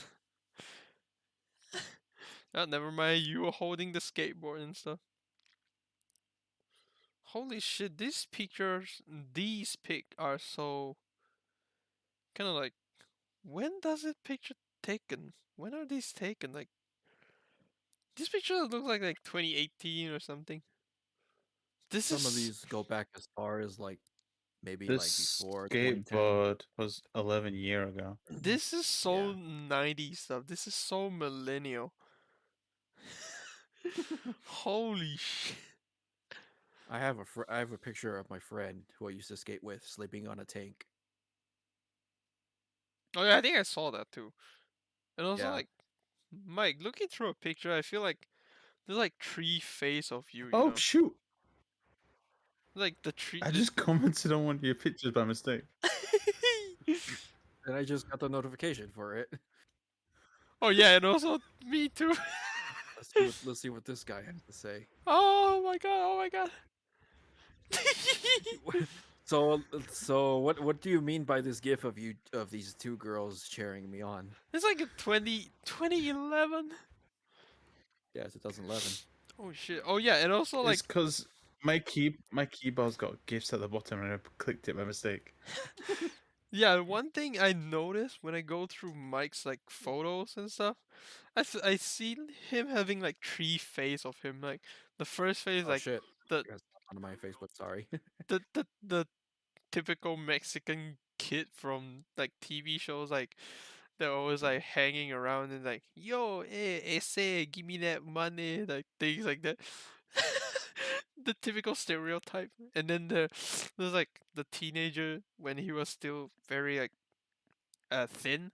Oh, never mind, you were holding the skateboard and stuff. Holy shit, these pic are so kind of like, when does it picture taken? When are these taken? Like, this picture looks like 2018 or something. This Some of is these go back as far as like maybe like This before 2010. skateboard was 11 year ago. this is so Yeah. 90s stuff. This is so millennial. Holy shit. I have a picture of my friend who I used to skate with sleeping on a tank. Oh yeah, I think I saw that too. And also Yeah. like, Mike, looking through a picture, I feel like there's like three face of you, you Oh know? shoot! Like the tree I the just commented on one of your pictures by mistake. And I just got the notification for it. Oh yeah, and also me too. Let's see what this guy has to say. Oh my god, oh my god. So what do you mean by this gif of you of these two girls cheering me on? It's like a 2011. Yeah, it's 2011. Oh shit. Oh yeah, and also like It's because my keyboard's got gifs at the bottom and I clicked it by mistake. yeah, one thing I noticed when I go through Mike's like photos and stuff, I see him having like three face of him. Like the first face Oh like shit! the That's on my Facebook. Sorry. the typical Mexican kid from like TV shows, like they're always like hanging around and like, yo, ese, give me that money, like things like that. The typical stereotype. And then there's like the teenager when he was still very like thin.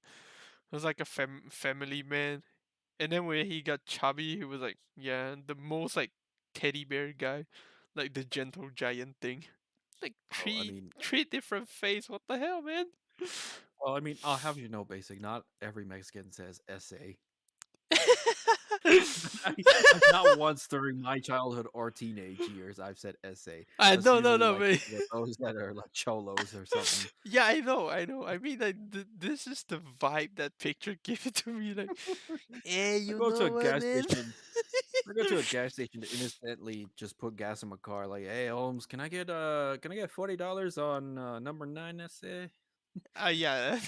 He was like a family man. And then when he got chubby, he was like, yeah, the most like teddy bear guy, like the gentle giant thing. Like Oh, three different face. What the hell, man? well, I mean, I'll have you know, basic. Not every Mexican says "essay." I, like not once during my childhood or teenage years I've said "essay." That's No, no, usually no, like man. for those that are like cholos or something. Yeah, I know, I know. I mean, like, this is the vibe that picture gave it to me. Like, hey, I you go to know a what, gas man? station. I go to a gas station to innocently just put gas in my car. Like, hey Holmes, can I get $40 on number 9 essay? Yeah.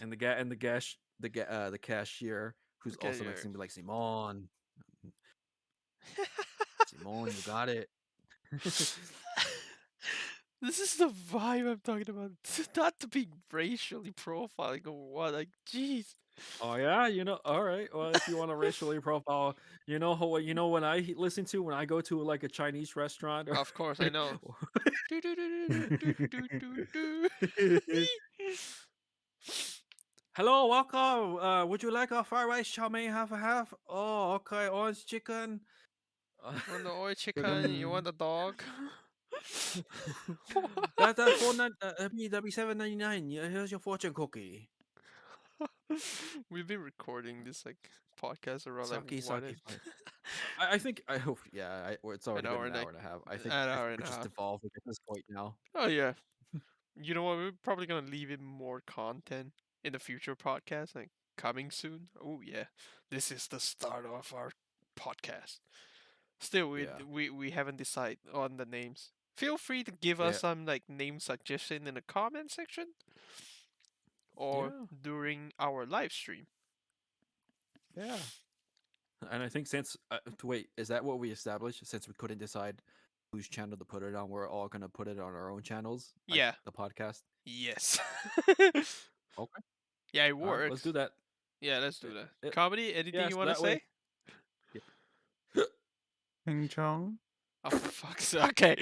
And the cashier who's Okay, also yeah. Mexican be like Simon, Simon, you got it. This is the vibe I'm talking about. Not to be racially profiling or what. Like, jeez. Oh yeah, all right. Well, if you want to racially profile, when I listen to when I go to like a Chinese restaurant or Of course, I know. Do do do do do do do do. Hello, welcome. Would you like a fried rice, chow mein, half a half? Oh, okay. Orange chicken. Want the oil chicken? You Chicken. want the dog? That that'd be 7.99. Yeah, here's your fortune cookie. We've been recording this like podcast around like Saki one saki and fine. I think I hope yeah. Well, it's an already been hour an and like hour and a half. an I think hour and we're a just half. evolving at this point now. Oh yeah. You know what? We're probably gonna leave it more content in the future podcast, like coming soon. Oh yeah, this is the start of our podcast. Still, Yeah. we haven't decided on the names. Feel free to give us Yeah. some like name suggestion in the comment section or Yeah. during our live stream. Yeah. And I think since wait, is that what we established? Since we couldn't decide whose channel to put it on, we're all gonna put it on our own channels, like Yeah. the podcast. Yes. Okay. Yeah, it All right, let's do works. that. Yeah, let's do It, that. it, Comedy, anything yeah, you so want to that way. say? Yeah. Ping Chong. Oh, for fuck's sake. Okay.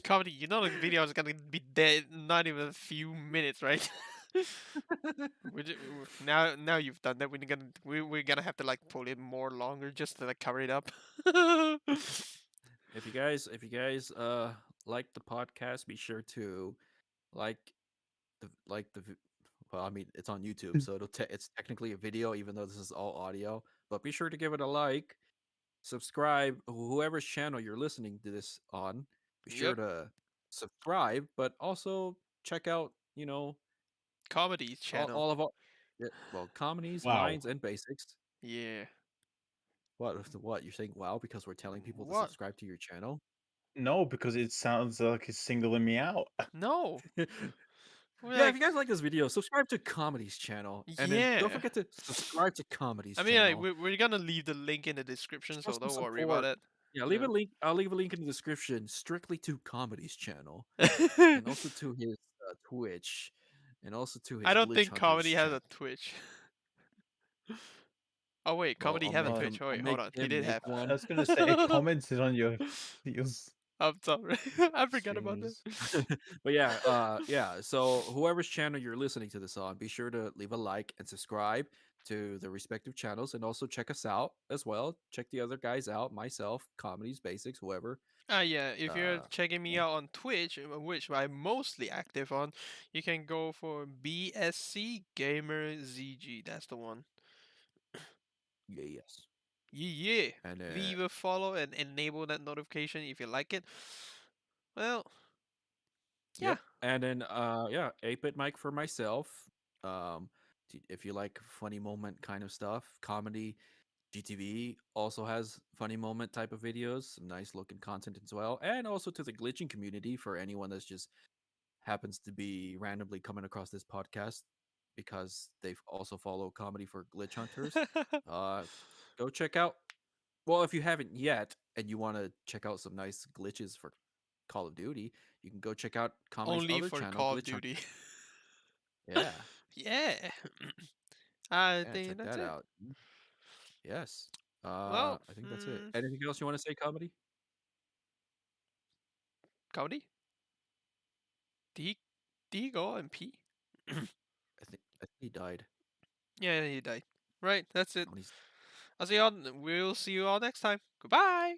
Comedy, you know the video is gonna be dead not even a few minutes, right? Now you've done that. We're gonna have to like pull it more longer just to like cover it up. If you guys like the podcast, be sure to like the well, I mean, it's on YouTube, so it's technically a video, even though this is all audio. But be sure to give it a like, subscribe. Whoever's channel you're listening to this on, be sure Yep. to subscribe, but also check out, Comedy channel. all of our, yeah, well, comedies, Wow. mines, and basics. Yeah. What you're saying? Wow, because we're telling people to What? subscribe to your channel. No, because it sounds like it's singling me out. No. We're Yeah, if like, you guys like this video, subscribe to Comedy's channel, and then don't yeah. forget to subscribe to Comedy's I mean, like, channel. we're gonna leave the link in the description, Show so some don't worry about support. it. Yeah, leave a No. link. I'll leave a link in the description strictly to Comedy's channel, and also to his Twitch, and also to I his don't Glitch think Hunters Comedy has channel. a Twitch. Oh wait, Well, Comedy have a Twitch. Oh I'll wait, hold make on. He him did make have. I one. was gonna say it commented on your videos I'm sorry. I forgot about that. streams. But yeah, yeah. So whoever's channel you're listening to this on, be sure to leave a like and subscribe to the respective channels, and also check us out as well. Check the other guys out, myself, Comedies Basics, whoever. Ah, yeah. If you're Uh, checking me out on Twitch, which I'm mostly active on, you can go for BSC Gamer ZG. That's the one. yeah, yes, Yeah. and Leave a follow and enable that notification if you like it. Well, yeah. yep, and then yeah, 8-bit Mike for myself. Um, if you like funny moment kind of stuff, comedy, GTV also has funny moment type of videos, some nice looking content as well, and also to the glitching community for anyone that's just happens to be randomly coming across this podcast because they've also follow comedy for glitch hunters. Uh, go check out. Well, if you haven't yet and you want to check out some nice glitches for Call of Duty, you can go check out Comedy's Only other for channel, Call of Glitch Duty. Hunters. Yeah, Yeah. I yeah, think check that's that it. out. Yes. Well, I think that's it. Anything else you want to say, Comedy? Cody? Did he, did he go and pee? I think he died. Yeah, he died. Right, that's it. Comedy's We'll see you all next time. Goodbye.